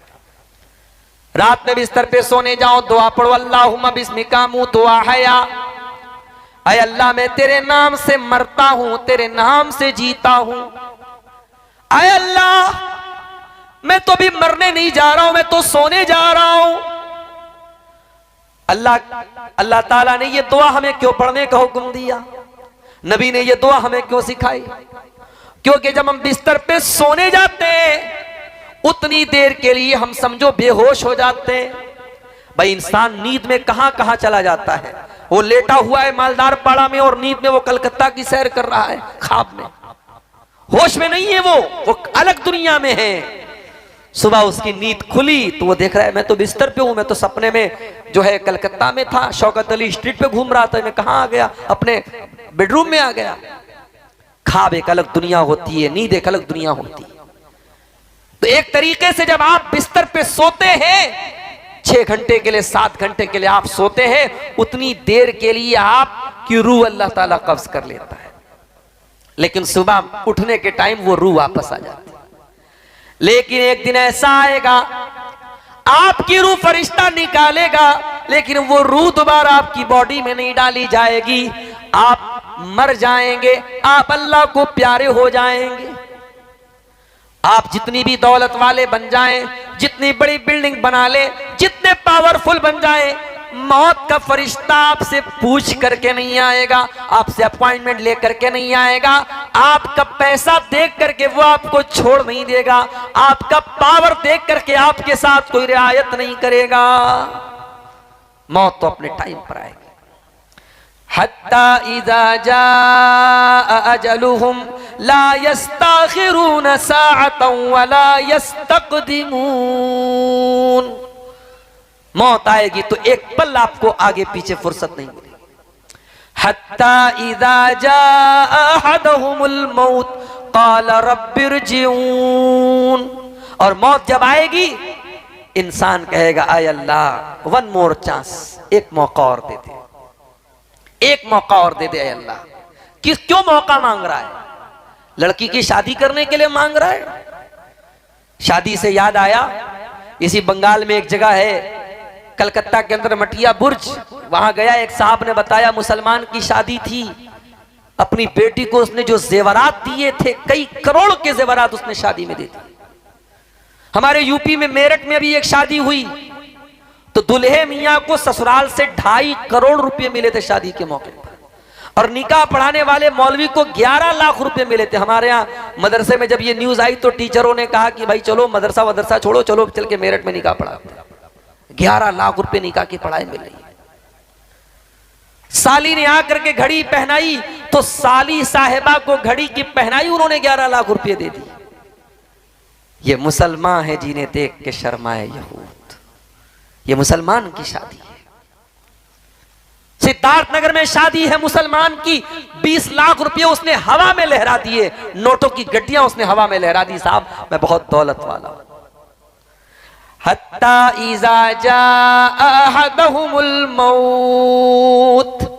Speaker 1: रात में बिस्तर पे सोने जाओ, दुआ पढ़ो, अल्लाहुम्मा बिस्मिका अमूतु व अहया। ऐ अल्लाह मैं तेरे नाम से मरता हूं, तेरे नाम से जीता हूं। ऐ अल्लाह मैं तो भी मरने नहीं जा रहा हूं, मैं तो सोने जा रहा हूं। अल्लाह ताला ने ये दुआ हमें क्यों पढ़ने का हुक्म दिया? नबी ने ये दुआ हमें क्यों सिखाई? क्योंकि जब हम बिस्तर पे सोने जाते हैं उतनी देर के लिए हम समझो बेहोश हो जाते हैं। भाई इंसान नींद में कहां कहां चला जाता है। वो लेटा हुआ है मालदार पाड़ा में और नींद में वो कलकत्ता की सैर कर रहा है, ख्वाब में, होश में नहीं है, वो अलग दुनिया में है। सुबह उसकी नींद खुली तो वो देख रहा है मैं तो बिस्तर पे हूं, मैं तो सपने में जो है कलकत्ता में था, शौकत अली स्ट्रीट पे घूम रहा था, मैं कहां आ गया? अपने बेडरूम में आ गया। ख्वाब एक अलग दुनिया होती है, नींद एक अलग दुनिया होती है। तो एक तरीके से जब आप बिस्तर पे सोते हैं, 6 घंटे के लिए 7 घंटे के लिए आप सोते हैं, उतनी देर के लिए आपकी रूह अल्लाह ताला कब्ज कर लेता है, लेकिन सुबह उठने के टाइम वो रूह वापस आ जाती है। लेकिन एक दिन ऐसा आएगा आपकी रूह फरिश्ता निकालेगा, लेकिन वो रूह दोबारा आपकी बॉडी में नहीं डाली जाएगी, आप मर जाएंगे, आप अल्लाह को प्यारे हो जाएंगे। आप जितनी भी दौलत वाले बन जाएं, जितनी बड़ी बिल्डिंग बना ले, जितने पावरफुल बन जाएं, मौत का फरिश्ता आपसे पूछ करके नहीं आएगा, आपसे अपॉइंटमेंट लेकर के नहीं आएगा, आपका पैसा देख करके वो आपको छोड़ नहीं देगा, आपका पावर देख करके आपके साथ कोई रियायत नहीं करेगा। मौत तो अपने टाइम पर आएगी। हत्ता इज़ा जाअ अजलुहुम ला यस्ताखिरून साअतन वला यस्तक़दिमून। मौत आएगी तो एक पल आपको आगे पीछे फुर्सत नहीं मिलेगी। हत्ता इज़ा जाअ अहदहुमुल मौत क़ाल रब्बिरजिऊन। और मौत जब आएगी इंसान कहेगा आय अल्लाह वन मोर चांस, एक मौका और दे दे, एक मौका और दे दे आय अल्लाह। क्यों मौका मांग रहा है? लड़की की शादी करने के लिए मांग रहा है। शादी से याद आया, इसी बंगाल में एक जगह है कलकत्ता के अंदर मटिया बुर्ज, वहां गया, एक साहब ने बताया मुसलमान की शादी थी, अपनी बेटी को उसने जो जेवरात दिए थे, कई करोड़ के जेवरात उसने शादी में दे दिए। हमारे यूपी में मेरठ में भी एक शादी हुई तो दुल्हे मियां को ससुराल से 2.5 करोड़ रुपए मिले थे शादी के मौके पर, और निकाह पढ़ाने वाले मौलवी को 11 लाख रुपए मिले थे। हमारे यहाँ मदरसे में जब ये न्यूज आई तो टीचरों ने कहा कि भाई चलो मदरसा छोड़ो, चलो चल के मेरठ में निकाह पढ़ाते हैं। 11 लाख रुपए निकाह की पढ़ाई मिल रही है। साली ने आकर के घड़ी पहनाई तो साली साहिबा को घड़ी की पहनाई उन्होंने 11 लाख रुपए दे दी। ये मुसलमान है जिन्हें देख के शर्माए यहूद। ये मुसलमान की शादी है। सिद्धार्थ नगर में शादी है मुसलमान की, 20 लाख रुपए उसने हवा में लहरा दिए, नोटों की गड्डियां उसने हवा में लहरा दी। साहब मैं बहुत दौलत वाला हूं। हत्ता इज़ा जाअ अहदहुमुल मौत।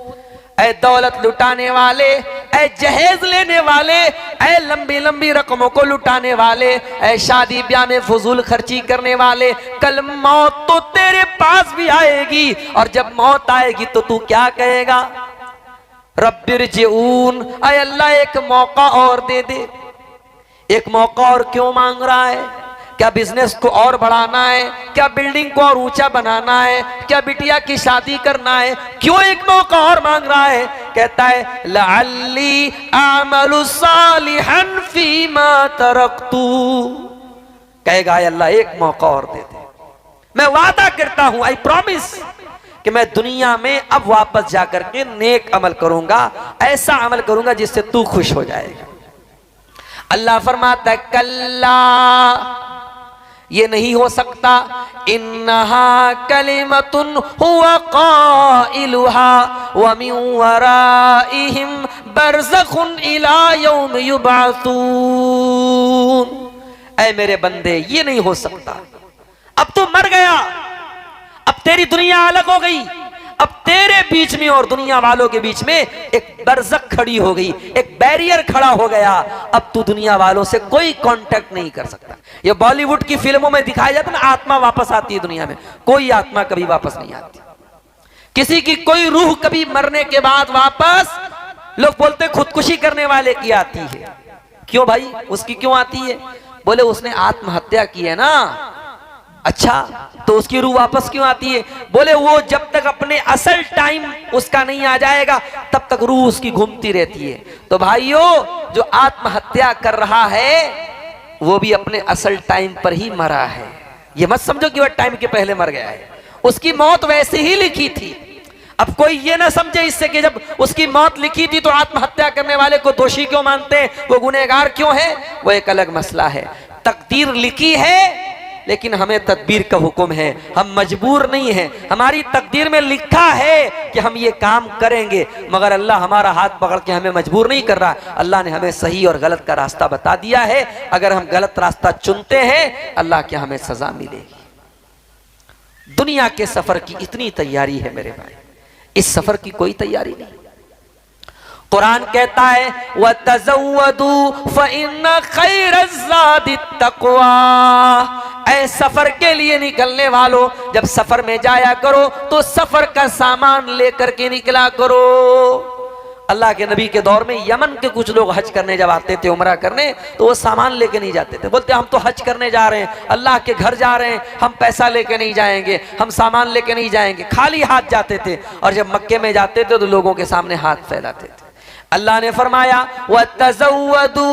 Speaker 1: ऐ दौलत लुटाने वाले, ऐ जहेज लेने वाले, ऐ लंबी लंबी रकमों को लुटाने वाले, ऐ शादी ब्याह में फजूल खर्ची करने वाले, कल मौत तो तेरे पास भी आएगी, और जब मौत आएगी तो तू क्या कहेगा? रब्बिरजिऊन, ऐ अल्लाह एक मौका और दे दे। एक मौका और क्यों मांग रहा है? क्या बिजनेस को और बढ़ाना है? क्या बिल्डिंग को और ऊंचा बनाना है? क्या बिटिया की शादी करना है? क्यों एक मौका और मांग रहा है? कहता है लअल्ली अअमलु सालिहन फीमा तरक्तु। कहेगा अल्लाह एक मौका और दे दे, मैं वादा करता हूं, आई प्रॉमिस कि मैं दुनिया में अब वापस जाकर के नेक अमल करूंगा, ऐसा अमल करूंगा जिससे तू खुश हो जाएगा। अल्लाह फरमाता है कल्ला, ये नहीं हो सकता, इन्नहा कलिमतुन हुवा काइलुहा व मिन वराइहिम बरज़खुन इला यौम युबअसून। ऐ मेरे बंदे ये नहीं हो सकता, अब तू मर गया, अब तेरी दुनिया अलग हो गई, अब तेरे बीच में और दुनिया वालों के बीच में एक बरज़ख खड़ी हो गई, एक बैरियर खड़ा हो गया। अब तू दुनिया वालों से कोई कांटेक्ट नहीं कर सकता। ये बॉलीवुड की फिल्मों में दिखाया जाता है ना, आत्मा वापस आती है दुनिया में, कोई आत्मा कभी वापस नहीं आती। किसी की कोई रूह कभी मरने के बाद वापस, लोग बोलते खुदकुशी करने वाले की आती है। क्यों भाई उसकी क्यों आती है? बोले उसने आत्महत्या की है ना। अच्छा तो उसकी रूह वापस क्यों आती है? बोले वो जब तक अपने असल टाइम उसका नहीं आ जाएगा तब तक रूह उसकी घूमती रहती है। तो भाइयों जो आत्महत्या कर रहा है वो भी अपने असल टाइम पर ही मरा है। ये मत समझो कि वह टाइम के पहले मर गया है, उसकी मौत वैसे ही लिखी थी। अब कोई ये ना समझे इससे कि जब उसकी मौत लिखी थी तो आत्महत्या करने वाले को दोषी क्यों मानते हैं, वो गुनहगार क्यों है, वो एक अलग मसला है। तकदीर लिखी है लेकिन हमें तदबीर का हुक्म है, हम मजबूर नहीं हैं। हमारी तकदीर में लिखा है कि हम ये काम करेंगे, मगर अल्लाह हमारा हाथ पकड़ के हमें मजबूर नहीं कर रहा। अल्लाह ने हमें सही और गलत का रास्ता बता दिया है। अगर हम गलत रास्ता चुनते हैं अल्लाह की हमें सजा मिलेगी। दुनिया के सफर की इतनी तैयारी है मेरे भाई, इस सफर की कोई तैयारी नहीं। कुरान कहता है वतज़व्वदू फ़इन्न खैरज़्ज़ादित तक़वा, ऐ सफर के लिए निकलने वालों, जब सफर में जाया करो तो सफर का सामान लेकर के निकला करो। अल्लाह के नबी के दौर में यमन के कुछ लोग हज करने जब आते थे, उमरा करने, तो वो सामान लेके नहीं जाते थे। बोलते हम तो हज करने जा रहे हैं, अल्लाह के घर जा रहे हैं, हम पैसा लेके नहीं जाएंगे, हम सामान लेके नहीं जाएंगे, खाली हाथ जाते थे। और जब मक्के में जाते थे तो लोगों के सामने हाथ फैलाते थे। अल्लाह ने फरमाया वतज़व्वदू,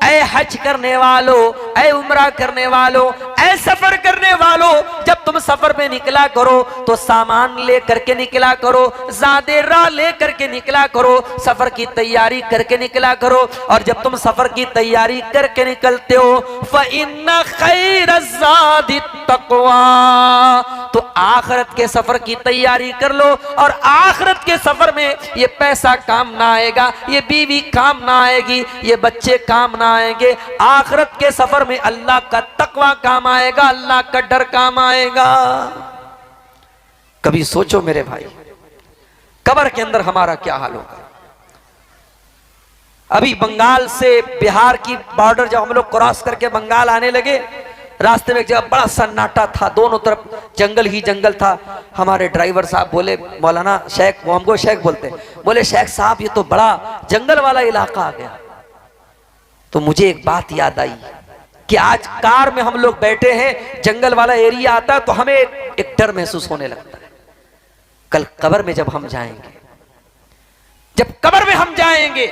Speaker 1: ऐ हज करने वालों, ऐ उम्रा करने वालों, ऐ सफर करने वालों, जब तुम सफर में निकला करो तो सामान ले करके निकला करो, ज़ादे राह ले करके निकला करो, सफर की तैयारी करके निकला करो। और जब तुम सफर की तैयारी करके निकलते हो फ़इन्न खैरज़्ज़ादित तक़वा, तो आखिरत के सफर की तैयारी कर लो। और आखिरत के सफर में ये पैसा काम ना आएगा, ये बीवी काम ना आएगी, ये बच्चे काम ना आएंगे। आखिरत के सफर में अल्लाह का तकवा काम आएगा, अल्लाह का डर काम आएगा। कभी सोचो मेरे भाई, कब्र के अंदर हमारा क्या हाल होगा। अभी बंगाल से बिहार की बॉर्डर जब हम लोग क्रॉस करके बंगाल आने लगे, रास्ते में एक जगह बड़ा सन्नाटा था, दोनों तरफ जंगल ही जंगल था। हमारे ड्राइवर साहब बोले, मौलाना शेख, वो हमको शेख बोलते, बोले शेख साहब ये तो बड़ा जंगल वाला इलाका आ गया। तो मुझे एक बात याद आई कि आज कार में हम लोग बैठे हैं, जंगल वाला एरिया आता है तो हमें एक डर महसूस होने लगता है। कल कब्र में जब हम जाएंगे, जब कब्र में हम जाएंगे,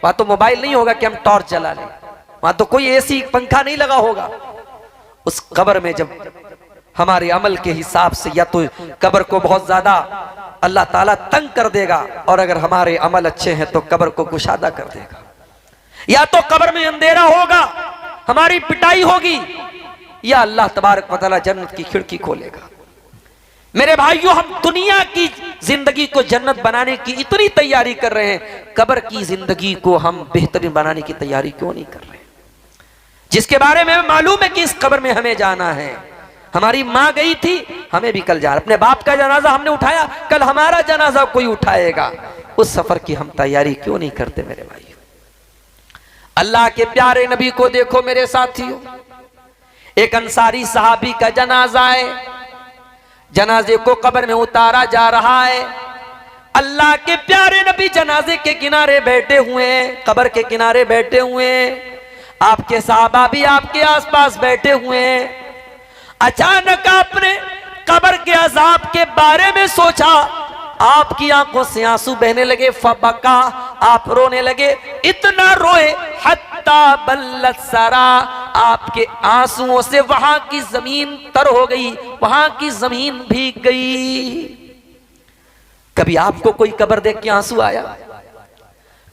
Speaker 1: वहां तो मोबाइल नहीं होगा कि हम टॉर्च जला लें, वहां तो कोई एसी पंखा नहीं लगा होगा। उस कब्र में जब हमारे अमल के हिसाब से या तो कब्र को बहुत ज्यादा अल्लाह ताला तंग कर देगा, और अगर हमारे अमल अच्छे हैं तो कब्र को कुशादा कर देगा। या तो कब्र में अंधेरा होगा, हमारी पिटाई होगी, या अल्लाह तबारक व तआला जन्नत की खिड़की खोलेगा। मेरे भाइयों, हम दुनिया की जिंदगी को जन्नत बनाने की इतनी तैयारी कर रहे हैं, कब्र की जिंदगी को हम बेहतरीन बनाने की तैयारी क्यों नहीं कर रहे, जिसके बारे में मालूम है कि इस कब्र में हमें जाना है। हमारी माँ गई थी, हमें भी कल जाना, अपने बाप का जनाजा हमने उठाया, कल हमारा जनाजा कोई उठाएगा। उस सफर की हम तैयारी क्यों नहीं करते मेरे भाइयों। अल्लाह के प्यारे नबी को देखो मेरे साथियों, एक अंसारी सहाबी का जनाजा है, जनाजे को कब्र में उतारा जा रहा है। अल्लाह के प्यारे नबी जनाजे के किनारे बैठे हुए हैं, कब्र के किनारे बैठे हुए हैं, आपके सहाबा भी आपके आसपास बैठे हुए हैं। अचानक आपने कब्र के अजाब के बारे में सोचा, आपकी आंखों से आंसू बहने लगे, फबका, आप रोने लगे, इतना रोए हत्ता बल्लत सरा, आपके आंसुओं से वहां की जमीन तर हो गई, वहां की जमीन भीग गई। कभी आपको कोई कब्र देख के आंसू आया?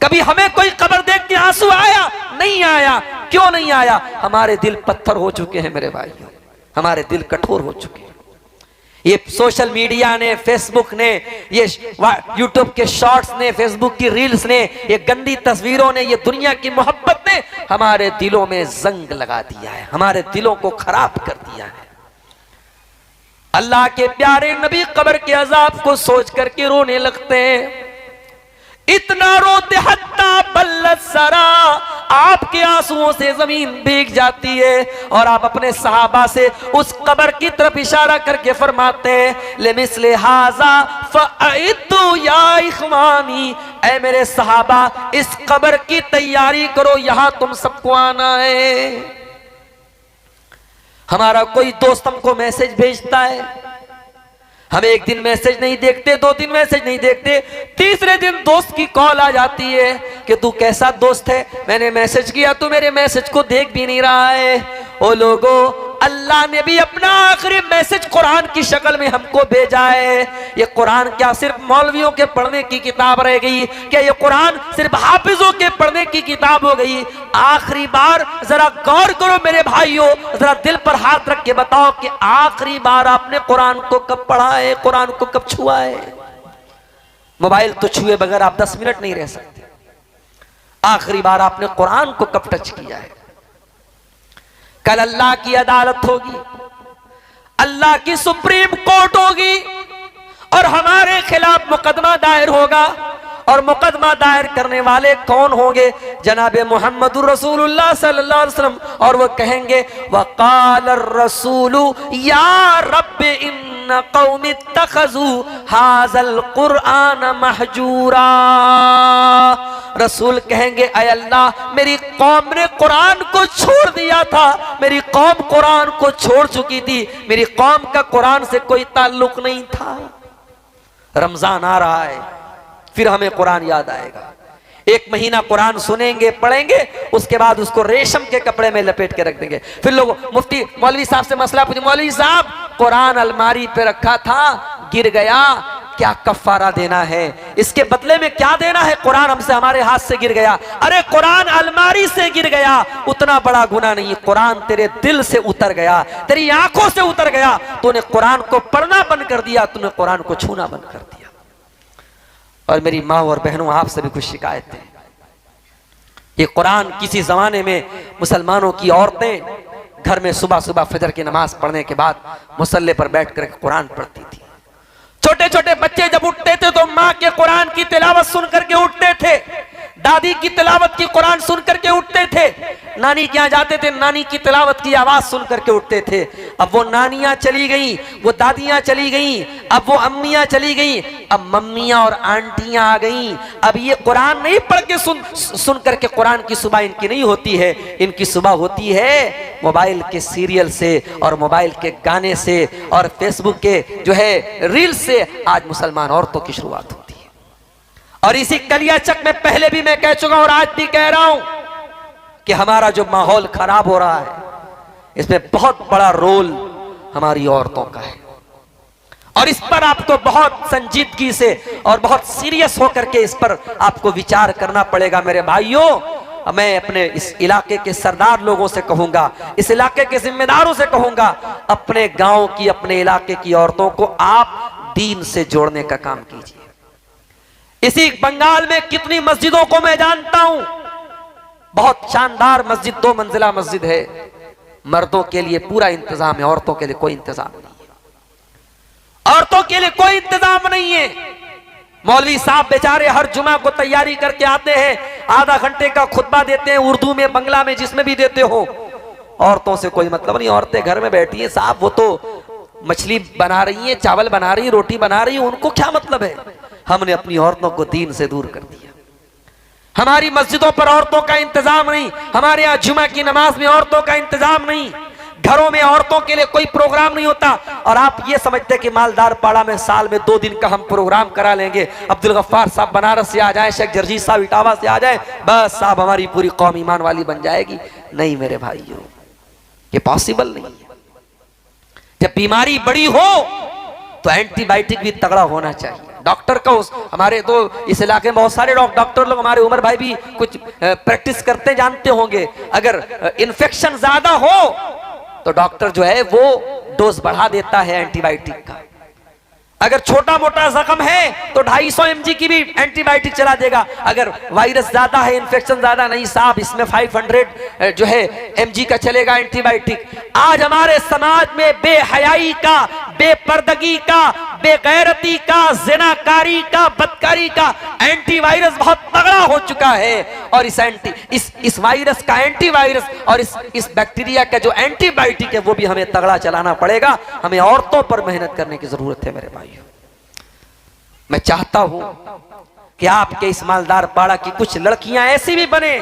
Speaker 1: कभी हमें कोई कब्र देख के आंसू आया? नहीं आया। क्यों नहीं आया? हमारे दिल पत्थर हो चुके हैं मेरे भाइयों, हमारे दिल कठोर हो चुके हैं। ये सोशल मीडिया ने, फेसबुक ने, ये यूट्यूब के शॉर्ट्स ने, फेसबुक की रील्स ने, ये गंदी तस्वीरों ने, ये दुनिया की मोहब्बत ने हमारे दिलों में जंग लगा दिया है, हमारे दिलों को खराब कर दिया है। अल्लाह के प्यारे नबी कब्र के अजाब को सोच करके रोने लगते हैं, इतना रोते हत्ता बल्लत सरा, आपके आंसुओं से जमीन भीग जाती है। और आप अपने सहाबा से उस कब्र की तरफ इशारा करके फरमाते हैं, लेमिस्ले हाजा फअइदु या इखवानी, ऐ मेरे सहाबा इस कब्र की तैयारी करो, यहां तुम सबको आना है। हमारा कोई दोस्त हमको मैसेज भेजता है, हम एक दिन मैसेज नहीं देखते, 2 दिन मैसेज नहीं देखते, तीसरे दिन दोस्त की कॉल आ जाती है कि तू कैसा दोस्त है, मैंने मैसेज किया, तू मेरे मैसेज को देख भी नहीं रहा है। ओ लोगों, अल्लाह ने भी अपना आखिरी मैसेज कुरान की शक्ल में हमको भेजा है। ये कुरान क्या सिर्फ मौलवियों के पढ़ने की किताब रह गई? क्या ये कुरान सिर्फ हाफिजों के पढ़ने की किताब हो गई? आखिरी बार जरा गौर करो मेरे भाइयों, जरा दिल पर हाथ रख के बताओ कि आखिरी बार आपने कुरान को कब पढ़ा है, कुरान को कब छुआ है? मोबाइल तो छुए बगैर आप 10 मिनट नहीं रह सकते। आखिरी बार आपने कुरान को कब टच किया है? कल अल्लाह की अदालत होगी, अल्लाह की सुप्रीम कोर्ट होगी और हमारे खिलाफ मुकदमा दायर होगा। और मुकदमा दायर करने वाले कौन होंगे? जनाबे मुहम्मदुर रसूलुल्लाह सल्लल्लाहु अलैहि वसल्लम। और वो कहेंगे वक़ाल रसूलु या रब्बि इन्न कौमी इत्तखज़ू हाज़ल कुरआन महजूरा। रसूल कहेंगे ऐ अल्लाह, मेरी कौम ने कुरान को छोड़ दिया था, मेरी कौम कुरान को छोड़ चुकी थी, मेरी कौम का कुरान से कोई ताल्लुक नहीं था। रमजान आ रहा है, फिर हमें कुरान याद आएगा। एक महीना कुरान सुनेंगे, पढ़ेंगे, उसके बाद उसको रेशम के कपड़े में लपेट के रख देंगे। फिर लोग मुफ्ती मौलवी साहब से मसला पूछे, मौलवी साहब कुरान अलमारी पे रखा था, गिर गया, क्या कफारा देना है? इसके बदले में क्या देना है? कुरान हमसे हमारे हाथ से गिर गया। अरे कुरान अलमारी से गिर गया, उतना बड़ा गुनाह नहीं है। कुरान तेरे दिल से उतर गया, तेरी आंखों से उतर गया, तूने कुरान को पढ़ना बंद कर दिया, तूने कुरान को छूना बंद कर दिया। और मेरी माँ और बहनों, आपसे भी कुछ शिकायत है। ये कुरान किसी जमाने में मुसलमानों की औरतें घर में सुबह सुबह फजर की नमाज पढ़ने के बाद मुसल्ले पर बैठ कर कुरान पढ़ती थी। छोटे छोटे बच्चे जब उठते थे तो माँ के कुरान की तिलावत सुन करके उठते थे, दादी की तिलावत की कुरान सुन करके उठते थे, नानी के यहाँ जाते थे, नानी की तिलावत की आवाज सुन करके उठते थे। अब वो नानियां चली गई, वो दादियां चली गई, अब वो अम्मियां चली गई, अब मम्मियां और आंटियां आ गई। अब ये कुरान नहीं पढ़ के सुन करके कुरान की सुबह इनकी नहीं होती है, इनकी सुबह होती है मोबाइल के सीरियल से और मोबाइल के गाने से और फेसबुक के जो है रील से। आज मुसलमान औरतों की शुरुआत होती है। और इसी कलियाचक में पहले भी मैं कह चुका हूं और आज भी कह रहा हूं कि हमारा जो माहौल खराब हो रहा है, इसमें बहुत बड़ा रोल हमारी औरतों का है। और इस पर आपको बहुत संजीदगी से और बहुत सीरियस होकर के इस पर आपको विचार करना पड़ेगा। मेरे भाइयों, मैं अपने इस इलाके के सरदार लोगों से कहूंगा, इस इलाके के जिम्मेदारों से कहूंगा, अपने गांव की, अपने इलाके की औरतों को आप दीन से जोड़ने का काम कीजिए। इसी बंगाल में कितनी मस्जिदों को मैं जानता हूं, बहुत शानदार मस्जिद, 2 मंजिला मस्जिद है, मर्दों के लिए पूरा इंतजाम है, औरतों के लिए कोई इंतजाम नहीं है। औरतों के लिए कोई इंतजाम नहीं है। मौलवी साहब बेचारे हर जुमा को तैयारी करके आते हैं, आधा घंटे का खुतबा देते हैं, उर्दू में, बंगला में, जिसमें भी देते हो। औरतों से कोई मतलब नहीं, औरतें घर में बैठी हैं साहब, वो तो मछली बना रही हैं, चावल बना रही हैं, रोटी बना रही हैं, उनको क्या मतलब है? हमने अपनी औरतों को दीन से दूर कर दिया। हमारी मस्जिदों पर औरतों का इंतजाम नहीं, हमारे यहाँ जुमा की नमाज में औरतों का इंतजाम नहीं, घरों में औरतों के लिए कोई प्रोग्राम नहीं होता। और आप ये समझते कि मालदार पाड़ा में साल में 2 दिन का हम प्रोग्राम करा लेंगे, अब्दुल गफ्फार साहब बनारस से आ जाए, शेख जर्जी साहब इटावा से आ जाए, बस साहब हमारी पूरी कौम ईमान वाली बन जाएगी। नहीं मेरे भाइयों, ये पॉसिबल नहीं है। जब बीमारी बड़ी हो तो एंटीबायोटिक भी तगड़ा होना चाहिए। डॉक्टर का हमारे तो इस इलाके में बहुत सारे डॉक्टर लोग, हमारे उमर भाई भी कुछ प्रैक्टिस करते जानते होंगे। अगर इन्फेक्शन ज्यादा हो तो डॉक्टर जो है वो डोज बढ़ा देता है एंटीबायोटिक का। अगर छोटा मोटा जख्म है तो 250 mg की भी एंटीबायोटिक चला देगा। अगर वायरस ज्यादा है, इन्फेक्शन ज्यादा, नहीं साहब इसमें 500 जो है mg का चलेगा एंटीबायोटिक। आज हमारे समाज में बेहयाई का, बेपर्दगी का, बेगैरती का, जिनाकारी का, बदकारी का एंटीवायरस बहुत तगड़ा हो चुका है। और इस वायरस का एंटीवायरस और इस बैक्टीरिया का जो एंटीबायोटिक है वो भी हमें तगड़ा चलाना पड़ेगा। हमें औरतों पर मेहनत करने की जरूरत है मेरे भाइयों। मैं चाहता हूं कि आपके इस मालदार पाड़ा की कुछ लड़कियां ऐसी भी बने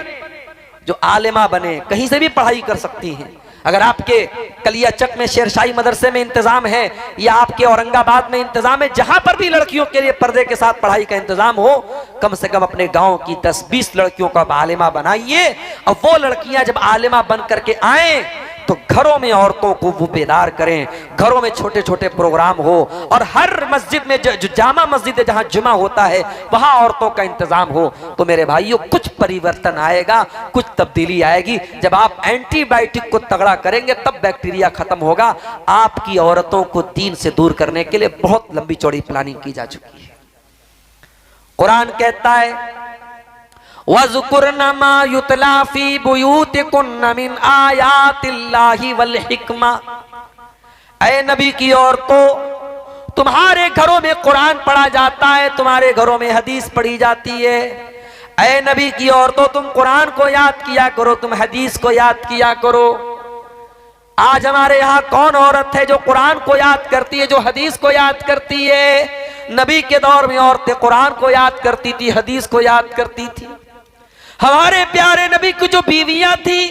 Speaker 1: जो आलिमा बने, कहीं से भी पढ़ाई कर सकती हैं। अगर आपके कलियाचक में शेरशाही मदरसे में इंतजाम है या आपके औरंगाबाद में इंतजाम है, जहां पर भी लड़कियों के लिए पर्दे के साथ पढ़ाई का इंतजाम हो, कम से कम अपने गांव की 10-20 लड़कियों का आलिमा बनाइए। और वो लड़कियां जब आलिमा बन करके आए तो घरों में औरतों को वो बेदार करें, घरों में छोटे छोटे प्रोग्राम हो और हर मस्जिद में जो जामा मस्जिद है जहां जुमा होता है वहां औरतों का इंतजाम हो। तो मेरे भाइयों कुछ परिवर्तन आएगा, कुछ तब्दीली आएगी। जब आप एंटीबायोटिक को तगड़ा करेंगे तब बैक्टीरिया खत्म होगा। आपकी औरतों को दीन से दूर करने के लिए बहुत लंबी चौड़ी प्लानिंग की जा चुकी है। कुरान कहता है वज़कुरना मा युतला फी बुयूतिकुन्ना मिन आयातिल्लाहि वल हिकमा। ऐ नबी की औरतों, तुम्हारे घरों में कुरान पढ़ा जाता है, तुम्हारे घरों में हदीस पढ़ी जाती है। ऐ नबी की औरतों, तुम कुरान को याद किया करो, तुम हदीस को याद किया करो। आज हमारे यहाँ कौन औरत है जो कुरान को याद करती है, जो हदीस को याद करती है? नबी के दौर में औरतें कुरान को याद करती थी, हदीस को याद करती थी। हमारे प्यारे नबी की जो बीवियां थी,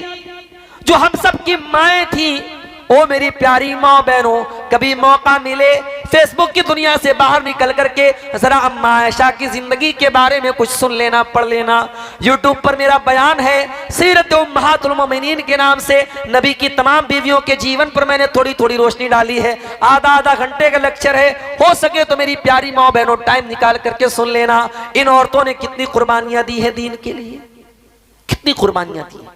Speaker 1: जो हम सब की माएँ थी, ओ मेरी प्यारी माँ बहनों, कभी मौका मिले फेसबुक की दुनिया से बाहर निकल करके जरा अम्मा आयशा की जिंदगी के बारे में कुछ सुन लेना, पढ़ लेना। यूट्यूब पर मेरा बयान है सीरत उम्महातुल मोमिनीन के नाम से, नबी की तमाम बीवियों के जीवन पर मैंने थोड़ी थोड़ी रोशनी डाली है। आधा घंटे का लेक्चर है, हो सके तो मेरी प्यारी माँ बहनों टाइम निकाल करके सुन लेना। इन औरतों ने कितनी कुर्बानियां दी है दीन के लिए, कितनी कुर्बानियां दी।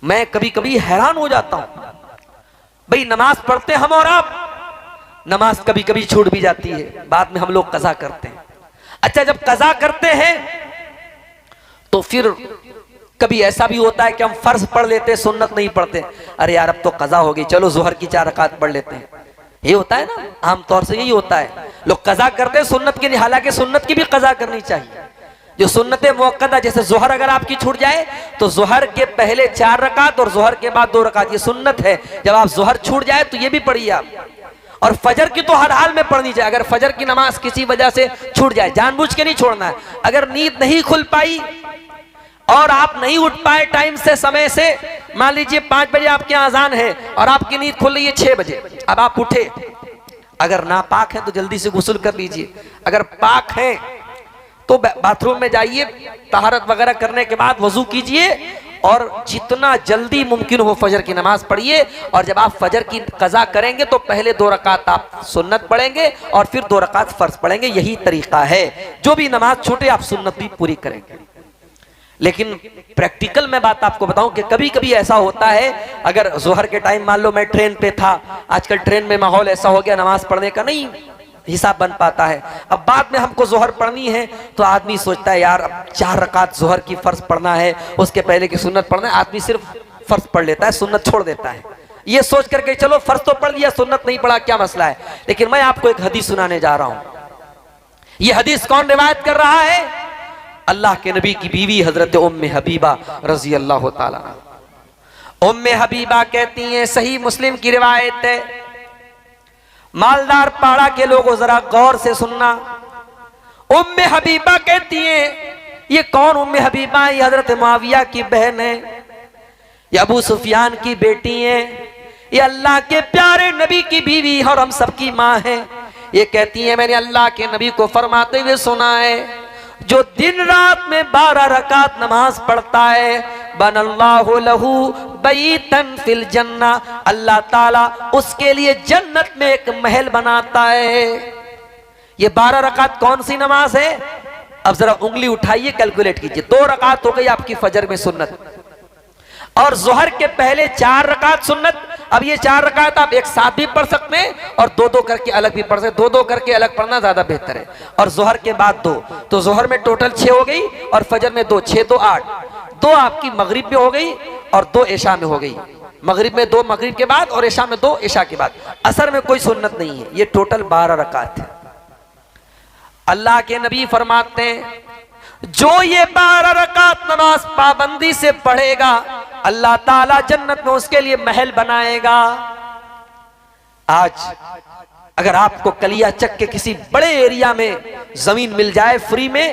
Speaker 1: मैं कभी कभी हैरान हो जाता हूं, भाई नमाज पढ़ते हम और आप, नमाज कभी कभी छूट भी जाती है, बाद में हम लोग कज़ा करते हैं। अच्छा, जब कज़ा करते हैं तो फिर कभी ऐसा भी होता है कि हम फर्ज पढ़ लेते, सुन्नत नहीं पढ़ते। अरे यार अब तो कज़ा हो गई, चलो जोहर की 4 रकात पढ़ लेते हैं। ये होता है ना, आमतौर से यही होता है, लोग कज़ा करते हैं सुन्नत की नहीं। हालांकि सुन्नत की भी कज़ा करनी चाहिए। जो सुन्नत मुअक्कदा, जैसे जोहर अगर आपकी छूट जाए तो जोहर के पहले 4 रकात और जोहर के बाद 2 रकात, ये सुन्नत है। जब आप जोहर छूट जाए तो ये भी पढ़िए आप। और फजर की तो हर हाल में पढ़नी चाहिए। अगर फजर की नमाज किसी वजह से छूट जाए, जानबूझ के नहीं छोड़ना है। अगर नींद नहीं खुल पाई और आप नहीं उठ पाए टाइम से, समय से, मान लीजिए 5 बजे आपके अजान है और आपकी नींद खुल रही है 6 बजे, अब आप उठे, अगर नापाक है तो जल्दी से गुस्ल कर लीजिए। अगर पाक है तो बाथरूम में जाइए, तहारत वगैरह करने के बाद वजू कीजिए और जितना जल्दी मुमकिन हो फजर की नमाज पढ़िए। और जब आप फजर की कज़ा करेंगे तो पहले 2 रकात आप सुन्नत पढ़ेंगे और फिर 2 रकात फर्ज पढ़ेंगे। यही तरीका है। जो भी नमाज छूटे आप सुन्नत भी पूरी करेंगे। लेकिन प्रैक्टिकल में बात आपको बताऊं कि कभी कभी ऐसा होता है, अगर जोहर के टाइम मान लो मैं ट्रेन पे था, आजकल ट्रेन में माहौल ऐसा हो गया नमाज पढ़ने का नहीं हिसाब बन पाता है। अब बाद में हमको जोहर पढ़नी है तो आदमी सोचता है यार अब 4 रकात जोहर की फर्ज पढ़ना है, उसके पहले की सुन्नत पढ़ना है। आदमी सिर्फ फर्ज पढ़ लेता है, सुन्नत छोड़ देता है, ये सोच करके चलो फर्ज तो पढ़ लिया, सुन्नत नहीं पढ़ा, क्या मसला है। लेकिन मैं आपको एक हदीस सुनाने जा रहा हूं। ये हदीस कौन रिवायत कर रहा है? अल्लाह के नबी की बीवी हजरत उम्मे हबीबा रजी अल्लाह ताला। उम्मे हबीबा कहती हैं, सही मुस्लिम की रिवायत है, मालदार पाड़ा के लोगों जरा गौर से सुनना। उम्मे हबीबा कहती हैं, ये कौन उम्मे हबीबा? ये हजरत मुआविया की बहन है, ये अबू सुफियान की बेटी है, ये अल्लाह के प्यारे नबी की बीवी और हम सबकी माँ है। ये कहती है मैंने अल्लाह के नबी को फरमाते हुए सुना है, जो दिन रात में 12 रकात नमाज पढ़ता है, बनल्लाहु लहू बैतन फिल जन्ना, अल्लाह ताला उसके लिए जन्नत में एक महल बनाता है। ये 12 रकात कौन सी नमाज है? अब जरा उंगली उठाइए, कैलकुलेट कीजिए। 2 रकात हो गई आपकी फजर में सुन्नत, और जोहर के पहले 4 रकात सुन्नत। अब ये 4 रकात आप एक साथ भी पढ़ सकते हैं और 2-2 करके अलग भी पढ़ सकते, 2-2 करके अलग पढ़ना ज्यादा बेहतर है। और जोहर के बाद 2, तो जोहर में टोटल 6 हो गई और फजर में 2, 6 2 8, 2 आपकी मगरिब में हो गई और 2 इशा में हो गई। मगरिब में 2 मगरिब के बाद और इशा में 2 इशा के बाद। असर में कोई सुन्नत नहीं है। ये टोटल 12 रकात है। अल्लाह के नबी फरमाते हैं, जो ये 12 रकात नमाज पाबंदी से पढ़ेगा, अल्लाह ताला जन्नत में उसके लिए महल बनाएगा। आज अगर आपको कलियाचक के किसी बड़े एरिया में जमीन मिल जाए, फ्री में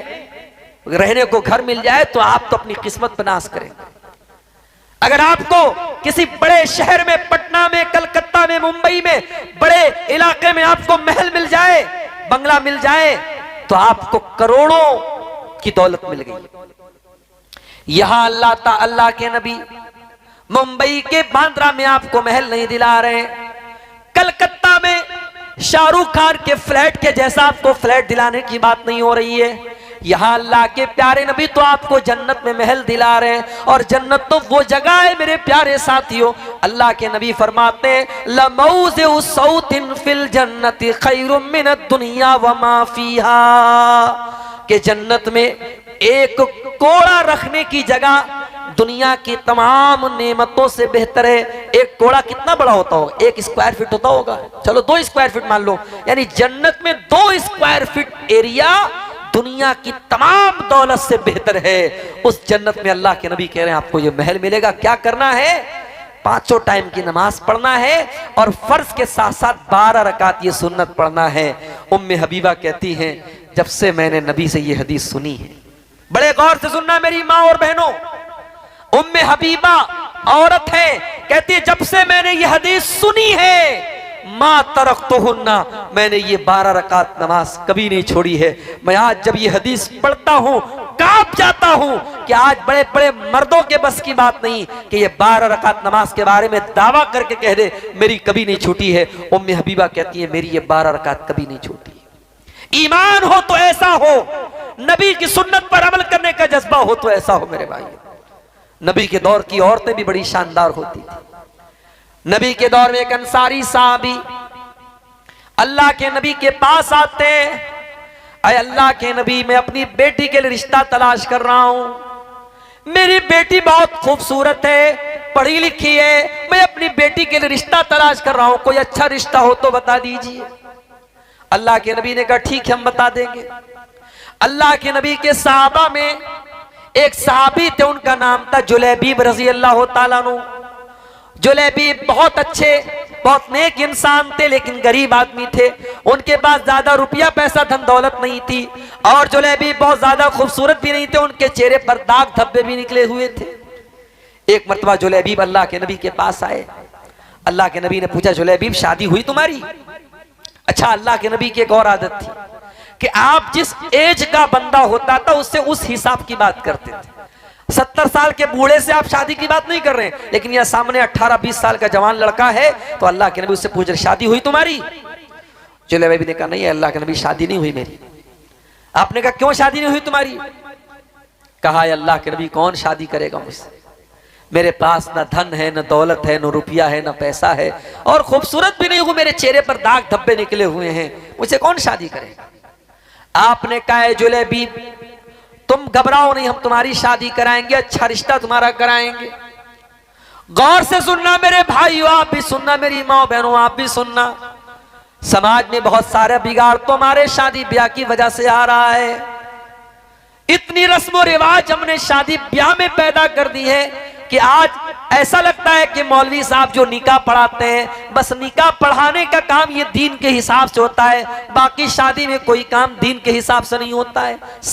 Speaker 1: रहने को घर मिल जाए, तो आप तो अपनी किस्मत पर नाश करेंगे। अगर आपको किसी बड़े शहर में, पटना में, कलकत्ता में, मुंबई में, बड़े इलाके में आपको महल मिल जाए, बंगला मिल जाए, तो आपको करोड़ों की दौलत मिल गई। यहां अल्लाह के नबी मुंबई के बांद्रा में आपको महल नहीं दिला रहे, कलकत्ता में शाहरुख खान के फ्लैट के जैसा आपको फ्लैट दिलाने की बात नहीं हो रही है। यहां अल्लाह के प्यारे नबी तो आपको जन्नत में महल दिला रहे हैं। और जन्नत तो वो जगह है मेरे प्यारे साथियों, अल्लाह के नबी फरमाते हैं, लमौज़िउ सौतिन फिल जन्नति खैरुम मिनद दुनिया व मा फीहा, कि जन्नत में एक कोड़ा रखने की जगह दुनिया की तमाम नेमतों से बेहतर है। एक कोड़ा कितना बड़ा होता होगा? 1 स्क्वायर फीट होता होगा, चलो 2 स्क्वायर फीट मान लो, यानी जन्नत में 2 स्क्वायर फीट एरिया दुनिया की तमाम दौलत से बेहतर है। उस जन्नत में अल्लाह के नबी कह रहे हैं आपको ये महल मिलेगा। क्या करना है? 5 टाइम की नमाज पढ़ना है और फर्ज के साथ साथ 12 रकात ये सुन्नत पढ़ना है। उम्मे हबीबा कहती हैं जब से मैंने नबी से ये हदीस सुनी है, बड़े गौर से सुनना मेरी माँ और बहनों, उम्मे हबीबा औरत है, कहती है जब से मैंने ये हदीस सुनी है माँ तरक्तुहुन्ना, मैंने ये 12 रकात नमाज कभी नहीं छोड़ी है। मैं आज जब ये हदीस पढ़ता हूँ कांप जाता हूँ कि आज बड़े बड़े मर्दों के बस की बात नहीं कि ये 12 रकात नमाज के बारे में दावा करके कह दे मेरी कभी नहीं छूटी है। उम्मे हबीबा कहती है मेरी ये 12 रकात कभी नहीं छूटी। ईमान हो तो ऐसा हो, नबी की सुन्नत पर अमल करने का जज्बा हो तो ऐसा हो मेरे भाई। नबी के दौर की औरतें भी बड़ी शानदार होती थी। नबी के दौर में एक अंसारी साहबी अल्लाह के नबी के पास आते हैं, अय अल्लाह के नबी मैं अपनी बेटी के लिए रिश्ता तलाश कर रहा हूं, मेरी बेटी बहुत खूबसूरत है, पढ़ी लिखी है, मैं अपनी बेटी के लिए रिश्ता तलाश कर रहा हूं, कोई अच्छा रिश्ता हो तो बता दीजिए। अल्लाह के नबी ने कहा ठीक है हम बता देंगे। अल्लाह के नबी के सहाबा में एक सहाबी थे, उनका नाम था जुलैबीब रजी अल्लाह ताला अन्हु। जुलैबीब बहुत अच्छे बहुत नेक इंसान थे लेकिन गरीब आदमी थे, उनके पास ज्यादा रुपया पैसा धन दौलत नहीं थी और जुलैबीब बहुत ज्यादा खूबसूरत भी नहीं थे, उनके चेहरे पर दाग धब्बे भी निकले हुए थे। एक मर्तबा जुलैबीब अल्लाह के नबी के पास आए। अल्लाह के नबी ने पूछा जुलैबीब शादी हुई तुम्हारी? अच्छा, अल्लाह के नबी की एक और आदत थी कि आप जिस एज का बंदा होता था उससे उस हिसाब की बात करते थे। 70 साल के बूढ़े से आप शादी की बात नहीं कर रहे हैं, लेकिन यह सामने 18-20 साल का जवान लड़का है तो अल्लाह के नबी उससे पूछ रहे शादी हुई तुम्हारी? जुलैबीब ने कहा नहीं अल्लाह के नबी शादी नहीं हुई मेरी। आपने कहा क्यों शादी नहीं हुई तुम्हारी? कहा अल्लाह के नबी कौन शादी करेगा मुझसे, मेरे पास ना धन है न दौलत है न रुपया है न पैसा है और खूबसूरत भी नहीं हूं, मेरे चेहरे पर दाग धब्बे निकले हुए हैं, मुझसे कौन शादी करेगा? आपने कहा जुलैबीब तुम घबराओ नहीं, हम तुम्हारी शादी कराएंगे, अच्छा रिश्ता तुम्हारा कराएंगे। गौर से सुनना मेरे भाइयों, आप भी सुनना, मेरी माँ बहनों आप भी सुनना। समाज में बहुत सारे बिगाड़ तो हमारे शादी ब्याह की वजह से आ रहा है। इतनी रस्म रिवाज हमने शादी ब्याह में पैदा कर दी है कि आज ऐसा लगता है कि मौलवी साहब जो निकाह पढ़ाते हैं बस निकाह पढ़ाने का काम ये दीन के हिसाब से होता है, बाकी शादी में कोई काम दीन के हिसाब से नहीं होता है।